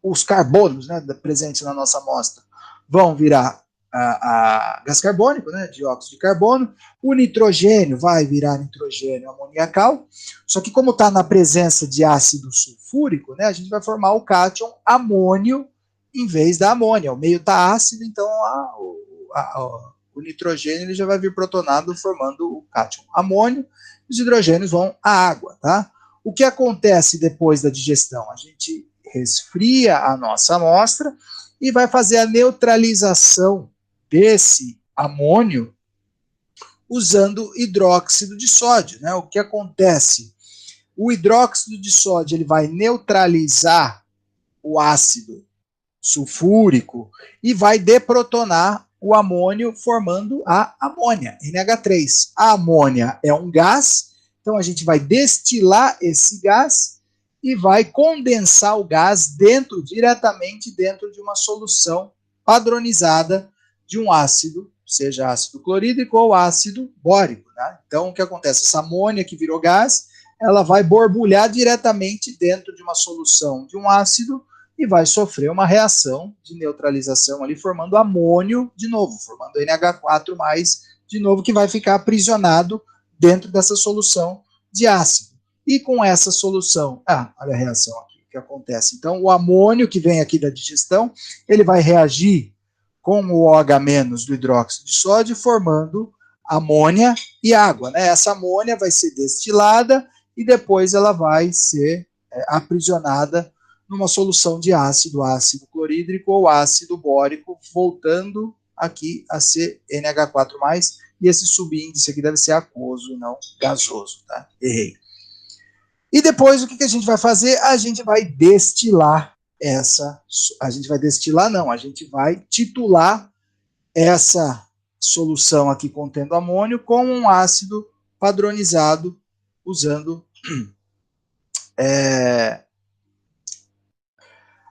Os carbonos, né, presentes na nossa amostra vão virar a gás carbônico, né, dióxido de carbono. O nitrogênio vai virar nitrogênio amoniacal. Só que como está na presença de ácido sulfúrico, né, a gente vai formar o cátion amônio em vez da amônia. O meio está ácido, então o nitrogênio ele já vai vir protonado formando o cátion amônio, os hidrogênios vão à água, tá? O que acontece depois da digestão? A gente resfria a nossa amostra e vai fazer a neutralização desse amônio usando hidróxido de sódio, né? O que acontece? O hidróxido de sódio ele vai neutralizar o ácido sulfúrico e vai deprotonar o amônio formando a amônia, NH3. A amônia é um gás, então a gente vai destilar esse gás e vai condensar o gás diretamente dentro de uma solução padronizada de um ácido, seja ácido clorídrico ou ácido bórico, né? Então o que acontece? Essa amônia que virou gás, ela vai borbulhar diretamente dentro de uma solução de um ácido e vai sofrer uma reação de neutralização ali, formando amônio de novo, formando NH4+, de novo, que vai ficar aprisionado dentro dessa solução de ácido. E com essa solução, olha a reação aqui, que acontece. Então, o amônio que vem aqui da digestão, ele vai reagir com o OH- do hidróxido de sódio, formando amônia e água, né? Essa amônia vai ser destilada e depois ela vai ser aprisionada numa solução de ácido clorídrico ou ácido bórico, voltando aqui a ser NH4+, e esse subíndice aqui deve ser aquoso e não gasoso, tá? Errei. E depois o que a gente vai fazer? A gente vai destilar a gente vai titular essa solução aqui contendo amônio com um ácido padronizado usando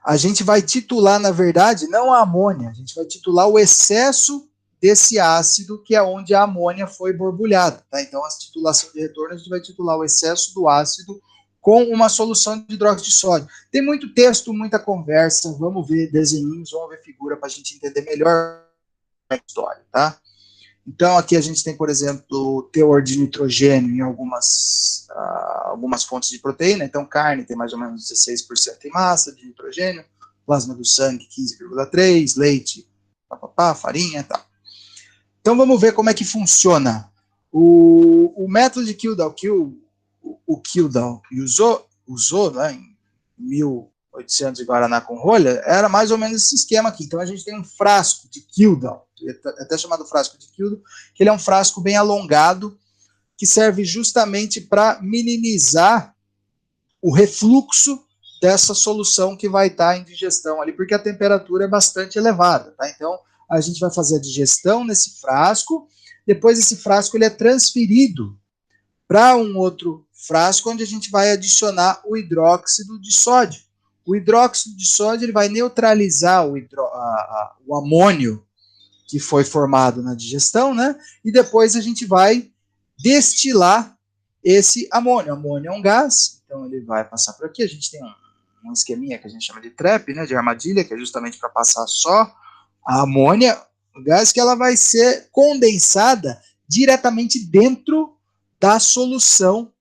a gente vai titular, na verdade, não a amônia, a gente vai titular o excesso desse ácido, que é onde a amônia foi borbulhada, tá? Então, a titulação de retorno, a gente vai titular o excesso do ácido com uma solução de hidróxido de sódio. Tem muito texto, muita conversa, vamos ver desenhinhos, vamos ver figura para a gente entender melhor a história, tá? Então, aqui a gente tem, por exemplo, o teor de nitrogênio em algumas fontes de proteína. Então, carne tem mais ou menos 16% em massa de nitrogênio, plasma do sangue 15,3%, leite, farinha e tal. Então, vamos ver como é que funciona. O método de Kildall, que o Kildall usou né, em 1800 de Guaraná com rolha, era mais ou menos esse esquema aqui. Então, a gente tem um frasco de Kildall, até chamado frasco de Kildall, que ele é um frasco bem alongado, que serve justamente para minimizar o refluxo dessa solução que vai estar em digestão ali, porque a temperatura é bastante elevada, tá? Então, a gente vai fazer a digestão nesse frasco, depois esse frasco ele é transferido para um outro frasco, onde a gente vai adicionar o hidróxido de sódio. O hidróxido de sódio ele vai neutralizar o amônio que foi formado na digestão, né? E depois a gente vai destilar esse amônio. O amônio é um gás, então ele vai passar por aqui. A gente tem um esqueminha que a gente chama de trap, né? De armadilha, que é justamente para passar só a amônia, o gás, que ela vai ser condensada diretamente dentro da solução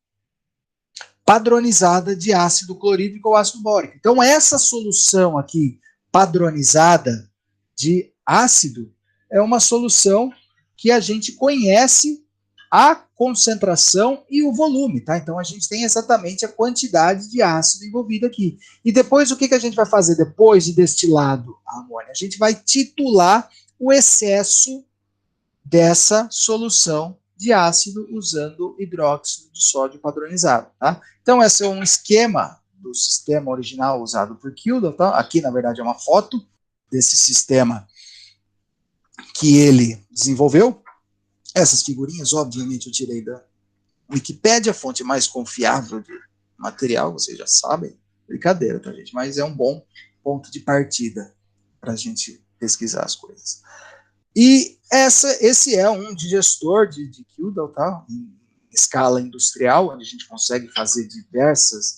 padronizada de ácido clorídrico ou ácido bórico. Então, essa solução aqui padronizada de ácido é uma solução que a gente conhece a concentração e o volume, tá? Então, a gente tem exatamente a quantidade de ácido envolvido aqui. E depois, o que a gente vai fazer depois de destilado a amônia? A gente vai titular o excesso dessa solução de ácido usando hidróxido de sódio padronizado, tá? Então, esse é um esquema do sistema original usado por Kildow, tá? Aqui, na verdade, é uma foto desse sistema que ele desenvolveu. Essas figurinhas, obviamente, eu tirei da Wikipédia, a fonte mais confiável de material, vocês já sabem. Brincadeira, tá, gente? Mas é um bom ponto de partida para a gente pesquisar as coisas. E esse é um digestor de Kildow, tá? Em escala industrial, onde a gente consegue fazer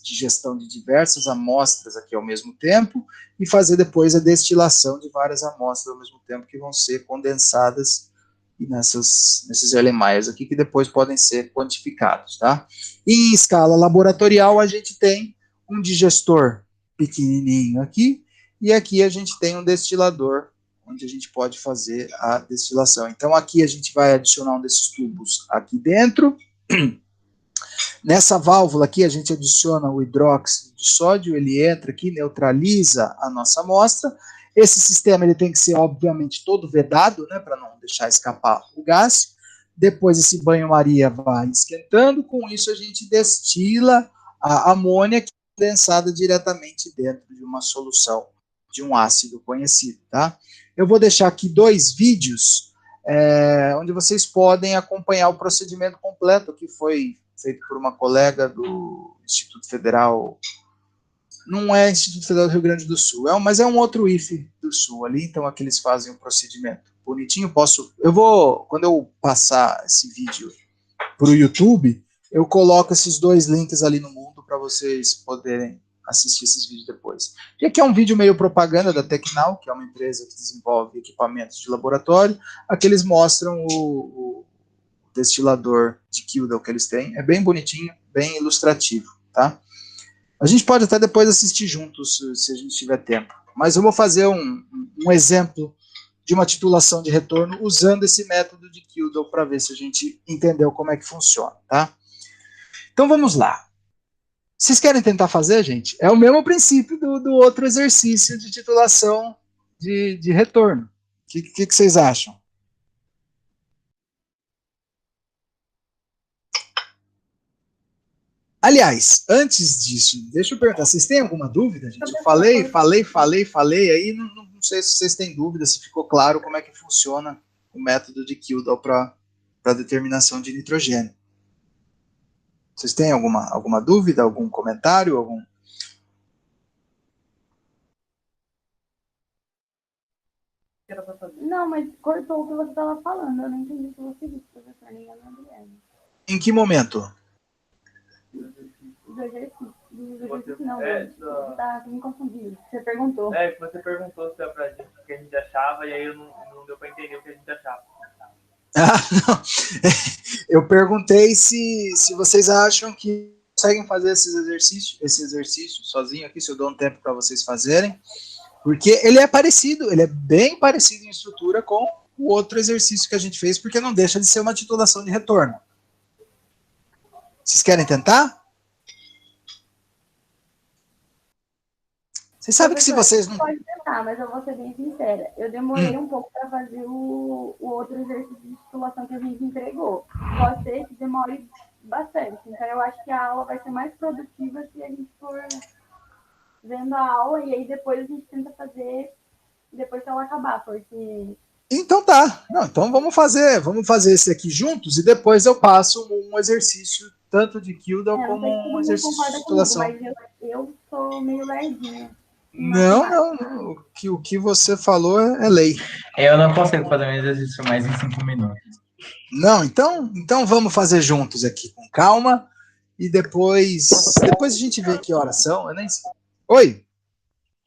digestão de diversas amostras aqui ao mesmo tempo e fazer depois a destilação de várias amostras ao mesmo tempo que vão ser condensadas nesses LMAs aqui, que depois podem ser quantificados, tá? E em escala laboratorial, a gente tem um digestor pequenininho aqui, e aqui a gente tem um destilador, onde a gente pode fazer a destilação. Então, aqui a gente vai adicionar um desses tubos aqui dentro. Nessa válvula aqui, a gente adiciona o hidróxido de sódio, ele entra aqui, neutraliza a nossa amostra. Esse sistema ele tem que ser, obviamente, todo vedado, né, para não deixar escapar o gás. Depois, esse banho-maria vai esquentando. Com isso, a gente destila a amônia que é condensada diretamente dentro de uma solução de um ácido conhecido, tá? Eu vou deixar aqui 2 vídeos onde vocês podem acompanhar o procedimento completo, que foi feito por uma colega do Instituto Federal, não é Instituto Federal do Rio Grande do Sul, mas é um outro IFE do Sul ali, então aqui eles fazem o procedimento bonitinho. Quando eu passar esse vídeo para o YouTube, eu coloco esses 2 links ali no mundo para vocês poderem assistir esses vídeos depois. E aqui é um vídeo meio propaganda da Tecnal, que é uma empresa que desenvolve equipamentos de laboratório. Aqui eles mostram o destilador de Kildow que eles têm. É bem bonitinho, bem ilustrativo, tá? A gente pode até depois assistir juntos, se a gente tiver tempo. Mas eu vou fazer um exemplo de uma titulação de retorno usando esse método de Kildow para ver se a gente entendeu como é que funciona, tá? Então vamos lá. Vocês querem tentar fazer, gente? É o mesmo princípio do outro exercício de titulação de retorno. O que vocês acham? Aliás, antes disso, deixa eu perguntar, vocês têm alguma dúvida, gente? Eu falei, aí não sei se vocês têm dúvida, se ficou claro como é que funciona o método de Kildow para determinação de nitrogênio. Vocês têm alguma dúvida, algum comentário? Não, mas cortou o que você estava falando. Eu não entendi o que você disse, professor. Nem eu, nem a Guilherme. Em que momento? Do exercício. Não, tá me confundindo. Você perguntou. Você perguntou pra gente o que a gente achava, e aí não deu para entender o que a gente achava. Não. Eu perguntei se vocês acham que conseguem fazer esse exercício sozinho aqui, se eu dou um tempo para vocês fazerem, porque ele é bem parecido em estrutura com o outro exercício que a gente fez, porque não deixa de ser uma titulação de retorno. Vocês querem tentar? Vocês sabem que se vocês não... Pode tentar, mas eu vou ser bem sincera. Eu demorei um pouco para fazer o outro exercício de titulação que a gente entregou. Pode ser que demore bastante. Então, eu acho que a aula vai ser mais produtiva se a gente for vendo a aula e aí depois a gente tenta fazer depois que ela acabar, porque... Então tá. Não, então vamos fazer esse aqui juntos e depois eu passo um exercício tanto de Kildow como um exercício de titulação. Mas eu sou meio lerdinha. Não. O que você falou é lei. Eu não consigo fazer um exercício mais em 5 minutos. Não, então vamos fazer juntos aqui, com calma, e depois a gente vê que horas são, eu nem sei. Oi?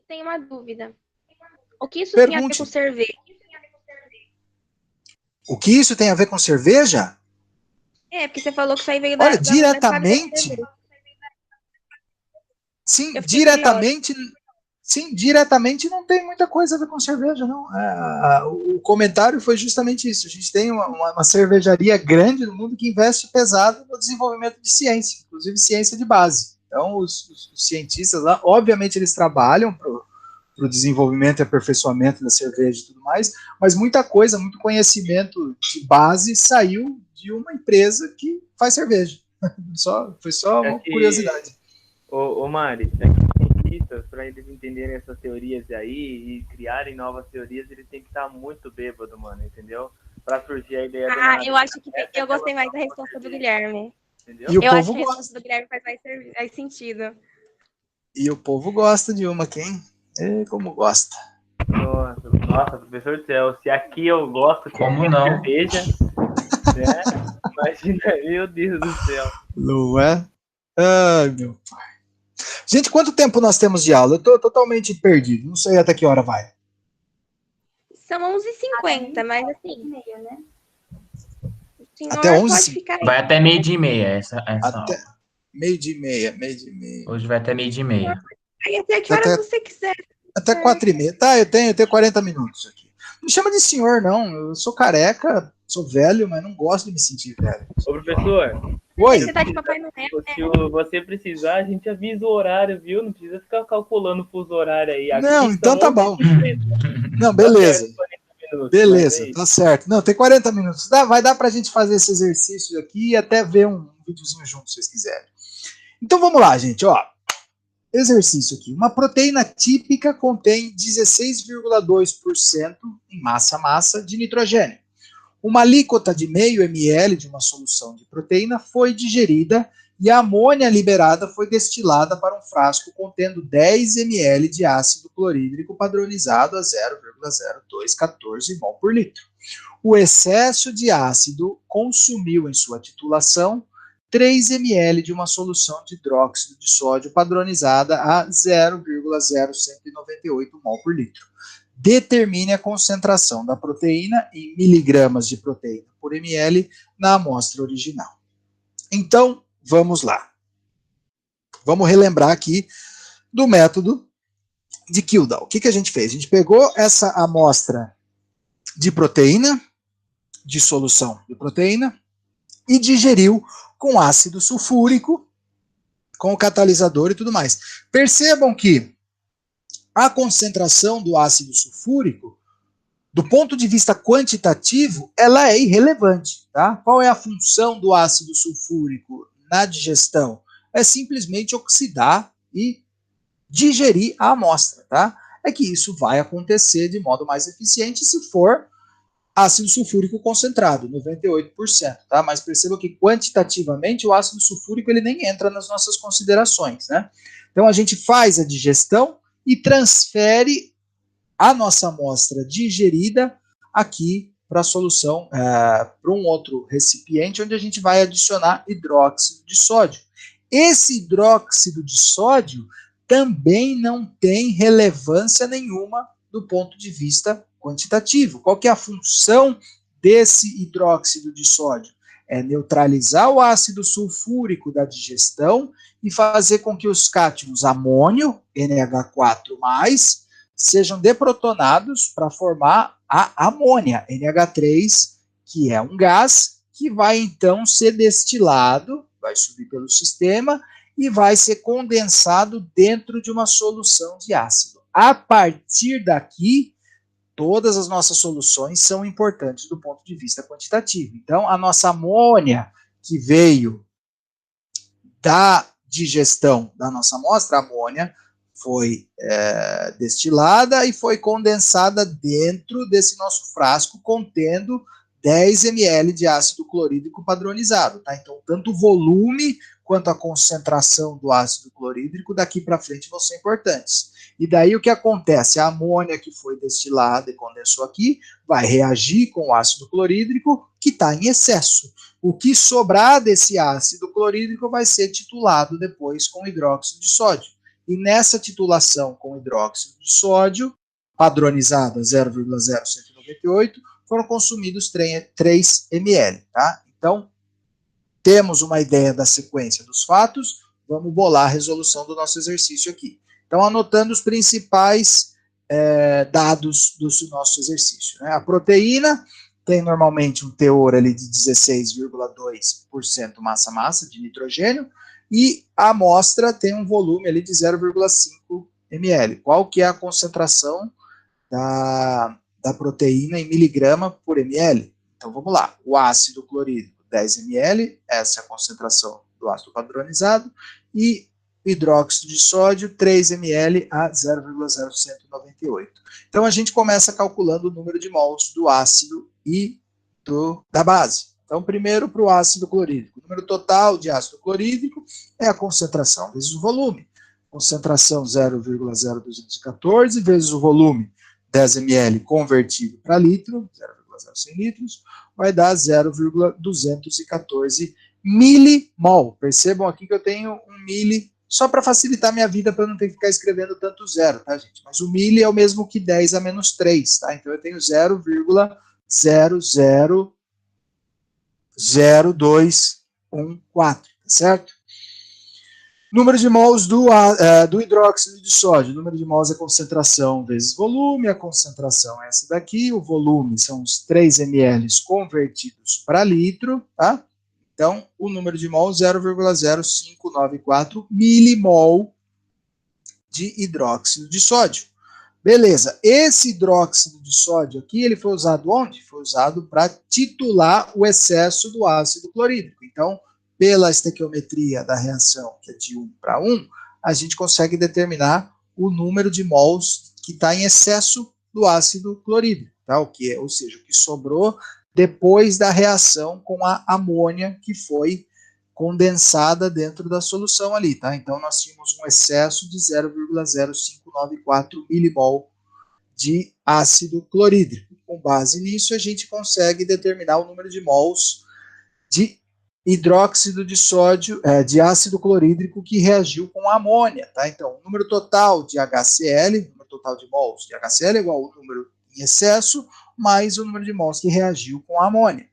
Tenho uma dúvida. O que isso tem a ver com cerveja? O que isso tem a ver com cerveja? Porque você falou que isso aí veio da... Olha, diretamente... Sim, diretamente... Sim, diretamente não tem muita coisa a ver com cerveja, não. O comentário foi justamente isso. A gente tem uma cervejaria grande no mundo que investe pesado no desenvolvimento de ciência, inclusive ciência de base. Então, os cientistas lá, obviamente, eles trabalham para o desenvolvimento e aperfeiçoamento da cerveja e tudo mais, mas muita coisa, muito conhecimento de base saiu de uma empresa que faz cerveja. Foi só uma curiosidade. Ô Mari, é que cientistas, para eles entenderem essas teorias aí e criarem novas teorias, eles têm que estar muito bêbado, mano, entendeu? Para surgir a ideia do Eu acho que eu gostei mais da resposta do Guilherme. Entendeu? E o eu povo acho que a gosta. resposta do Guilherme faz mais sentido. E o povo gosta de uma, quem? Como gosta. Nossa, professor do céu, se aqui eu gosto como não? Cerveja, né? Imagina, meu Deus do céu. Não é? Ai, meu pai. Gente, quanto tempo nós temos de aula? Eu tô totalmente perdido, não sei até que hora vai. São 11h50, mas assim... Meia, né? O senhor Até 11h50. pode ficar aí. Vai até 12h30 essa Até aula. 12h30. Hoje vai até 12h30. Aí até que horas você quiser. Até 4h30. Tá, eu tenho 40 minutos aqui. Não me chama de senhor, não. Eu sou careca, sou velho, mas não gosto de me sentir velho. Ô, professor. Oi. Você tá de Papai Noel, Se você precisar, a gente avisa o horário, viu? Não precisa ficar calculando o fuso horário aí. Aqui não, então tá bom. Não, beleza. Beleza, tá certo. Não, tem 40 minutos. Vai dar pra gente fazer esse exercício aqui e até ver um videozinho junto, se vocês quiserem. Então vamos lá, gente, ó. Exercício aqui. Uma proteína típica contém 16,2% em massa de nitrogênio. Uma alíquota de meio ml de uma solução de proteína foi digerida e a amônia liberada foi destilada para um frasco contendo 10 ml de ácido clorídrico padronizado a 0,0214 mol por litro. O excesso de ácido consumiu em sua titulação 3 ml de uma solução de hidróxido de sódio padronizada a 0,0198 mol por litro. Determine a concentração da proteína em miligramas de proteína por ml na amostra original. Então, vamos lá. Vamos relembrar aqui do método de Kildall. O que a gente fez? A gente pegou essa amostra de proteína, de solução de proteína, e digeriu com ácido sulfúrico, com o catalisador e tudo mais. Percebam que a concentração do ácido sulfúrico, do ponto de vista quantitativo, ela é irrelevante. Tá? Qual é a função do ácido sulfúrico na digestão? É simplesmente oxidar e digerir a amostra. Tá? É que isso vai acontecer de modo mais eficiente se for ácido sulfúrico concentrado, 98%. Tá? Mas perceba que quantitativamente o ácido sulfúrico ele nem entra nas nossas considerações. Né? Então a gente faz a digestão e transfere a nossa amostra digerida aqui para a solução, para um outro recipiente, onde a gente vai adicionar hidróxido de sódio. Esse hidróxido de sódio também não tem relevância nenhuma do ponto de vista quantitativo. Qual que é a função desse hidróxido de sódio? É neutralizar o ácido sulfúrico da digestão e fazer com que os cátions amônio, NH4+, sejam deprotonados para formar a amônia, NH3, que é um gás, que vai então ser destilado, vai subir pelo sistema e vai ser condensado dentro de uma solução de ácido. A partir daqui, todas as nossas soluções são importantes do ponto de vista quantitativo. Então, a nossa amônia que veio da digestão da nossa amostra, a amônia foi destilada e foi condensada dentro desse nosso frasco contendo 10 ml de ácido clorídrico padronizado. Tá? Então, tanto o volume quanto a concentração do ácido clorídrico daqui para frente vão ser importantes. E daí o que acontece? A amônia que foi destilada e condensou aqui vai reagir com o ácido clorídrico que está em excesso. O que sobrar desse ácido clorídrico vai ser titulado depois com hidróxido de sódio. E nessa titulação com hidróxido de sódio, padronizada 0,0198, foram consumidos 3 ml. Tá? Então, temos uma ideia da sequência dos fatos, vamos bolar a resolução do nosso exercício aqui. Então, anotando os principais dados do nosso exercício, né? A proteína tem normalmente um teor ali de 16,2% massa-massa de nitrogênio, e a amostra tem um volume ali de 0,5 ml. Qual que é a concentração da proteína em miligrama por ml? Então vamos lá, o ácido clorídrico 10 ml, essa é a concentração do ácido padronizado, e hidróxido de sódio 3 ml a 0,0198. Então a gente começa calculando o número de mols do ácido e da base. Então, primeiro para o ácido clorídrico. O número total de ácido clorídrico é a concentração vezes o volume. Concentração 0,0214 vezes o volume 10 ml convertido para litro, 0,0100 litros, vai dar 0,214 milimol. Percebam aqui que eu tenho um mili só para facilitar minha vida, para não ter que ficar escrevendo tanto zero, tá, gente? Mas o mili é o mesmo que 10 a menos 3, tá? Então eu tenho 0,000214, tá certo? Número de mols do hidróxido de sódio. Número de mols é concentração vezes volume. A concentração é essa daqui. O volume são os 3 ml convertidos para litro, tá? Então, o número de mols 0,0594 milimol de hidróxido de sódio. Beleza, esse hidróxido de sódio aqui, ele foi usado onde? Foi usado para titular o excesso do ácido clorídrico. Então, pela estequiometria da reação, que é de 1 para 1, a gente consegue determinar o número de mols que está em excesso do ácido clorídrico, tá? Ou seja, o que sobrou depois da reação com a amônia que foi condensada dentro da solução ali, tá? Então, nós tínhamos um excesso de 0,0594 milimol de ácido clorídrico. Com base nisso, a gente consegue determinar o número de mols de hidróxido de sódio, de ácido clorídrico que reagiu com a amônia, tá? Então, o número total de HCl, o número total de mols de HCl é igual ao número em excesso mais o número de mols que reagiu com a amônia.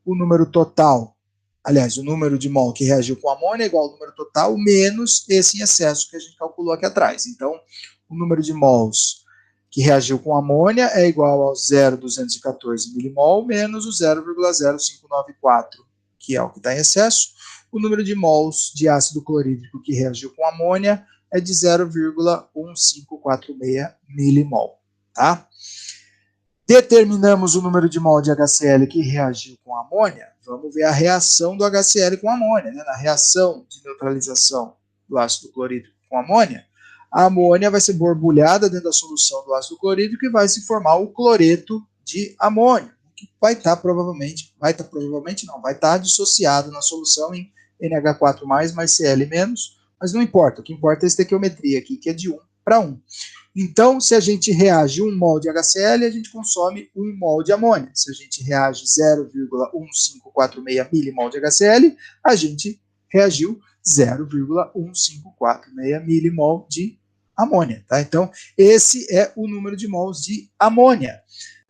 O número total, aliás, o número de mol que reagiu com a amônia é igual ao número total menos esse em excesso que a gente calculou aqui atrás. Então, o número de mols que reagiu com a amônia é igual ao 0,214 milimol menos o 0,0594, que é o que está em excesso. O número de mols de ácido clorídrico que reagiu com a amônia é de 0,1546 milimol, tá? Determinamos o número de mol de HCl que reagiu com a amônia. Vamos ver a reação do HCl com a amônia, né? Na reação de neutralização do ácido clorídrico com a amônia vai ser borbulhada dentro da solução do ácido clorídrico e vai se formar o cloreto de amônio, que vai estar dissociado na solução em NH4+, mais Cl-, mas não importa, o que importa é a estequiometria aqui, que é de 1 para 1. Então, se a gente reage 1 mol de HCl, a gente consome 1 mol de amônia. Se a gente reage 0,1546 milimol de HCl, a gente reagiu 0,1546 milimol de amônia, tá? Então, esse é o número de mols de amônia.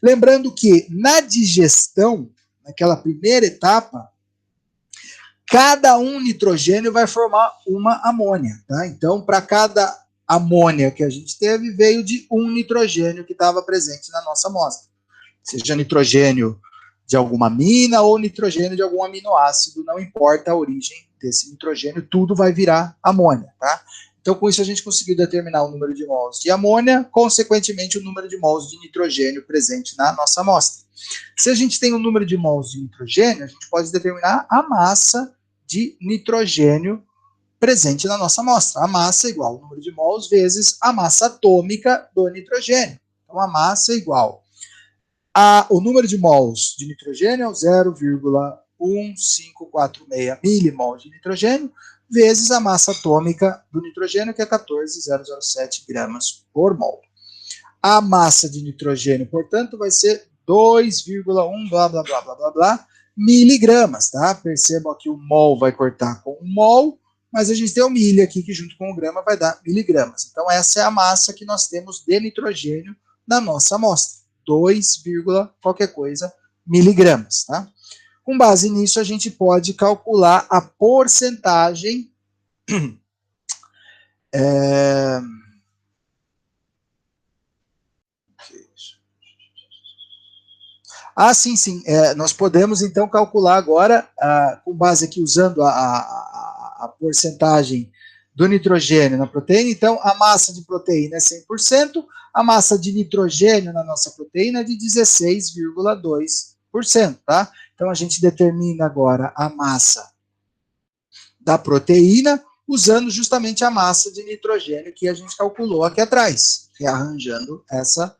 Lembrando que na digestão, naquela primeira etapa, cada um nitrogênio vai formar uma amônia, tá? Então, para cada amônia que a gente teve, veio de um nitrogênio que estava presente na nossa amostra. Seja nitrogênio de alguma amina ou nitrogênio de algum aminoácido, não importa a origem desse nitrogênio, tudo vai virar amônia, tá? Então, com isso, a gente conseguiu determinar o número de mols de amônia, consequentemente, o número de mols de nitrogênio presente na nossa amostra. Se a gente tem o número de mols de nitrogênio, a gente pode determinar a massa de nitrogênio presente na nossa amostra. A massa é igual ao número de mols vezes a massa atômica do nitrogênio. Então, a massa é igual o número de mols de nitrogênio é o 0,1546 milimol de nitrogênio, vezes a massa atômica do nitrogênio, que é 14,007 gramas por mol. A massa de nitrogênio, portanto, vai ser 2,1 blá, blá, blá, blá, blá, blá, miligramas, tá? Percebam que o mol vai cortar com o mol, mas a gente tem o milha aqui, que junto com o grama vai dar miligramas. Então, essa é a massa que nós temos de nitrogênio na nossa amostra. 2, qualquer coisa, miligramas, tá? Com base nisso, a gente pode calcular a porcentagem Ah, sim, sim. Nós podemos, então, calcular agora, com base aqui, usando a porcentagem do nitrogênio na proteína. Então, a massa de proteína é 100%, a massa de nitrogênio na nossa proteína é de 16,2%, tá? Então, a gente determina agora a massa da proteína usando justamente a massa de nitrogênio que a gente calculou aqui atrás, rearranjando essa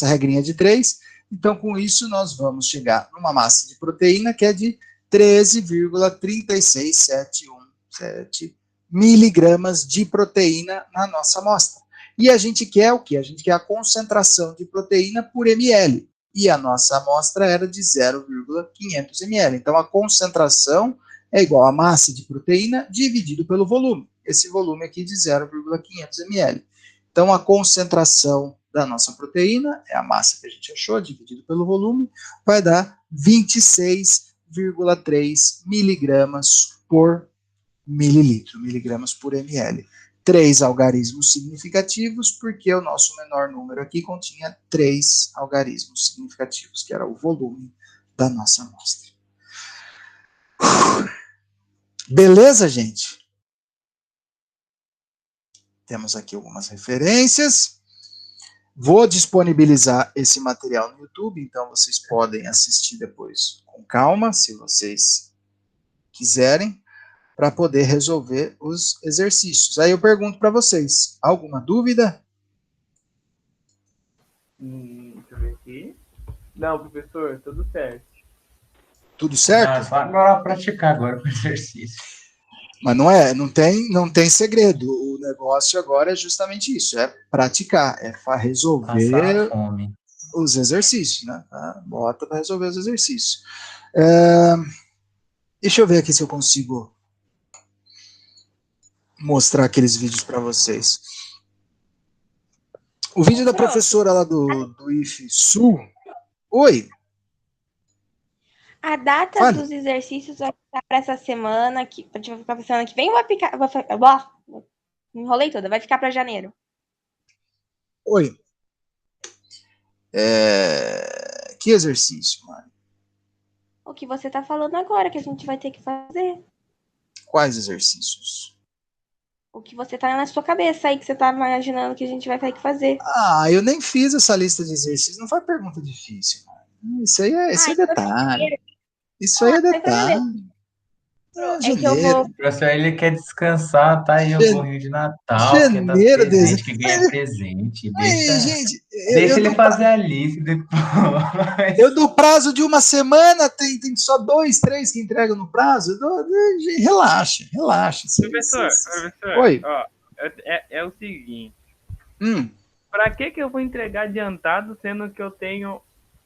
regrinha de 3. Então, com isso, nós vamos chegar numa massa de proteína que é de 13,36717 miligramas de proteína na nossa amostra. E a gente quer o quê? A gente quer a concentração de proteína por ml. E a nossa amostra era de 0,500 ml. Então, a concentração é igual a massa de proteína dividido pelo volume. Esse volume aqui de 0,500 ml. Então, a concentração da nossa proteína, é a massa que a gente achou, dividido pelo volume, vai dar 26,3 miligramas por mililitro, miligramas por ml. 3 algarismos significativos, porque o nosso menor número aqui continha 3 algarismos significativos, que era o volume da nossa amostra. Beleza, gente? Temos aqui algumas referências. Vou disponibilizar esse material no YouTube, então vocês podem assistir depois com calma, se vocês quiserem, para poder resolver os exercícios. Aí eu pergunto para vocês, alguma dúvida? Deixa eu ver aqui. Não, professor, tudo certo. Tudo certo? Não, só agora praticar agora com o exercício. Mas não tem segredo. O negócio agora é justamente isso, é praticar, é resolver os exercícios, né? Tá? Bota para resolver os exercícios. Deixa eu ver aqui se eu consigo mostrar aqueles vídeos para vocês. O vídeo da professora lá do IFSU. Oi. A data dos exercícios vai ficar para essa semana, que vem, vai ficar. Enrolei toda, vai ficar para janeiro. Oi. Que exercício, Mari? O que você está falando agora, que a gente vai ter que fazer. Quais exercícios? O que você tá na sua cabeça aí, que você tá imaginando que a gente vai ter que fazer. Ah, eu nem fiz essa lista de exercícios, não foi pergunta difícil, Mari. Isso aí é detalhe. Isso aí é detalhe. É que eu vou... O professor, ele quer descansar, tá aí o gorrinho de Natal, quer dar presente, que ganha presente. Deixa ele fazer a lista depois. Eu dou prazo de uma semana, tem só 2, 3 que entregam no prazo. Relaxa. Professor, Oi. Ó, é o seguinte. Para que eu vou entregar adiantado, sendo que eu tenho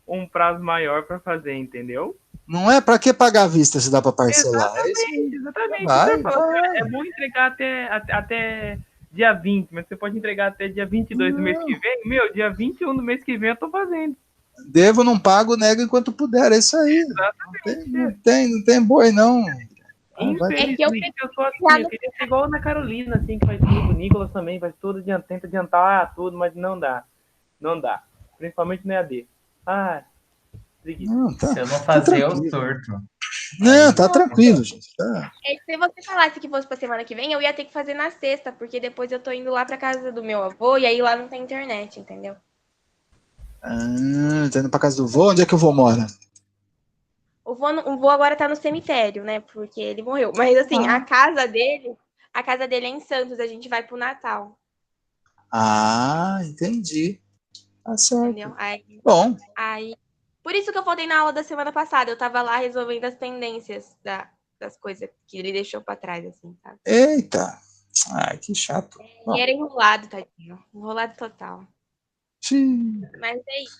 um prazo maior para fazer, entendeu? Não é? Para que pagar à vista se dá para parcelar? Exatamente. É bom entregar até dia 20, mas você pode entregar até dia 22 do mês que vem. Dia 21 do mês que vem eu tô fazendo. Devo, não pago, nego enquanto puder. É isso aí. Não tem boi, não. Infelizmente, eu sou assim. Eu queria ser igual a Ana Carolina, assim, que faz tudo. O Nicolas também faz tudo, tenta adiantar tudo, mas não dá. Não dá. Principalmente no EAD. Não, tá, se eu não fazer, eu torto. Não, tá tranquilo, gente. Tá. Se você falasse que fosse pra semana que vem, eu ia ter que fazer na sexta, porque depois eu tô indo lá pra casa do meu avô, e aí lá não tem internet, entendeu? Tá indo pra casa do vô? Onde é que o vô mora? O vô agora tá no cemitério, né? Porque ele morreu. Mas assim, a casa dele é em Santos, a gente vai pro Natal. Entendi. Tá certo. Entendeu? Bom. Por isso que eu faltei na aula da semana passada. Eu tava lá resolvendo as pendências das coisas que ele deixou pra trás, assim, sabe? Eita. Que chato. E era enrolado, tadinho. Enrolado total. Sim. Mas é isso.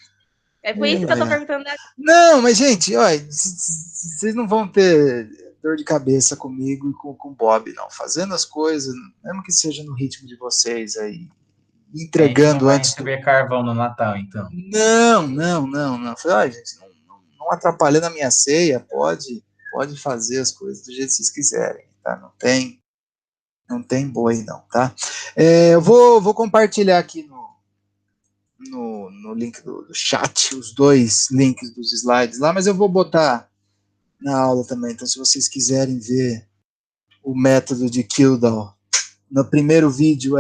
É por isso que eu tô perguntando. Não, mas, gente, olha, vocês não vão ter dor de cabeça comigo e com o Bob, não. Fazendo as coisas, mesmo que seja no ritmo de vocês aí, entregando antes. Não vai receber carvão no Natal, então. Não. Falei, gente, não atrapalhando a minha ceia, pode fazer as coisas do jeito que vocês quiserem, tá? Não tem boi, não, tá? Eu vou compartilhar aqui no no link do chat, os 2 links dos slides lá, mas eu vou botar na aula também. Então, se vocês quiserem ver o método de Kildall, no primeiro vídeo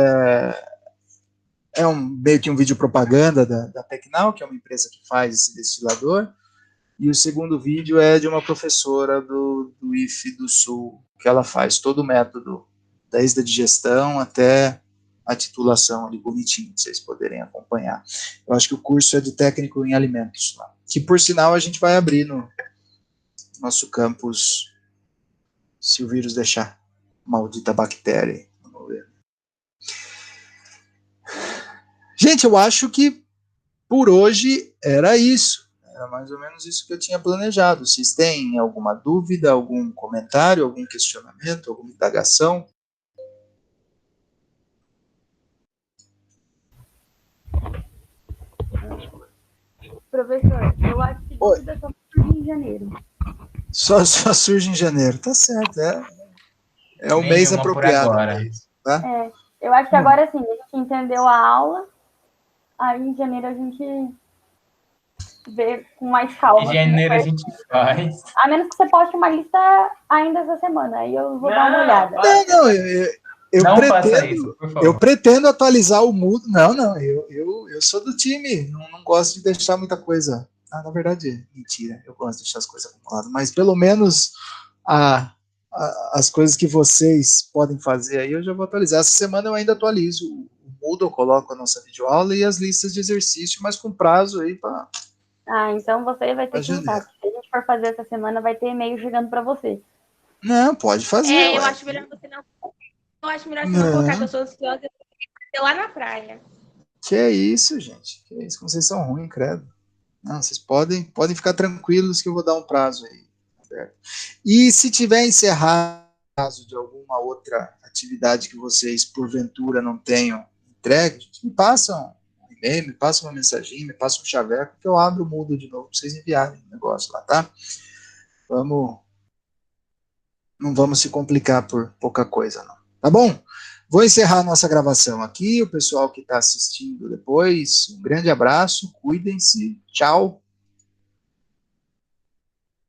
meio que um vídeo propaganda da Tecnal, que é uma empresa que faz esse destilador, e o segundo vídeo é de uma professora do IFE do Sul, que ela faz todo o método, desde a digestão até a titulação ali bonitinho, pra vocês poderem acompanhar. Eu acho que o curso é de técnico em alimentos lá, que por sinal a gente vai abrir no nosso campus, se o vírus deixar. Maldita bactéria. Vamos ver. Gente, eu acho que por hoje era isso. Era mais ou menos isso que eu tinha planejado. Vocês têm alguma dúvida, algum comentário, algum questionamento, alguma indagação? Professor, eu acho que dúvida só surge em janeiro. Só surge em janeiro. Tá certo, é o mês apropriado para isso. Tá? Eu acho que agora sim, a gente entendeu a aula, aí em janeiro a gente vê com mais calma. Em janeiro a gente faz. A menos que você poste uma lista ainda essa semana, aí eu vou dar uma olhada. Eu pretendo atualizar o Moodle. Não, eu sou do time, não gosto de deixar muita coisa. Na verdade, mentira, eu gosto de deixar as coisas acumuladas, mas pelo menos as coisas que vocês podem fazer aí, eu já vou atualizar. Essa semana eu ainda atualizo o Moodle, eu coloco a nossa videoaula e as listas de exercício, mas com prazo aí para... então você vai ter que juntar. Se a gente for fazer essa semana, vai ter e-mail chegando para você. Não, pode fazer. Eu acho melhor você não... Eu acho melhor você não colocar que eu sou ansiosa e lá na praia. Que é isso, gente. Que é isso, como vocês são ruins, credo. Não, vocês podem ficar tranquilos que eu vou dar um prazo aí. Certo? E se tiver encerrado caso de alguma outra atividade que vocês, porventura, não tenham entregue, me passam um e-mail, me passam uma mensagem, me passam um chaveco, que eu abro o Moodle de novo para vocês enviarem o negócio lá, tá? Não vamos se complicar por pouca coisa, não. Tá bom? Vou encerrar a nossa gravação aqui. O pessoal que está assistindo depois, um grande abraço, cuidem-se, tchau.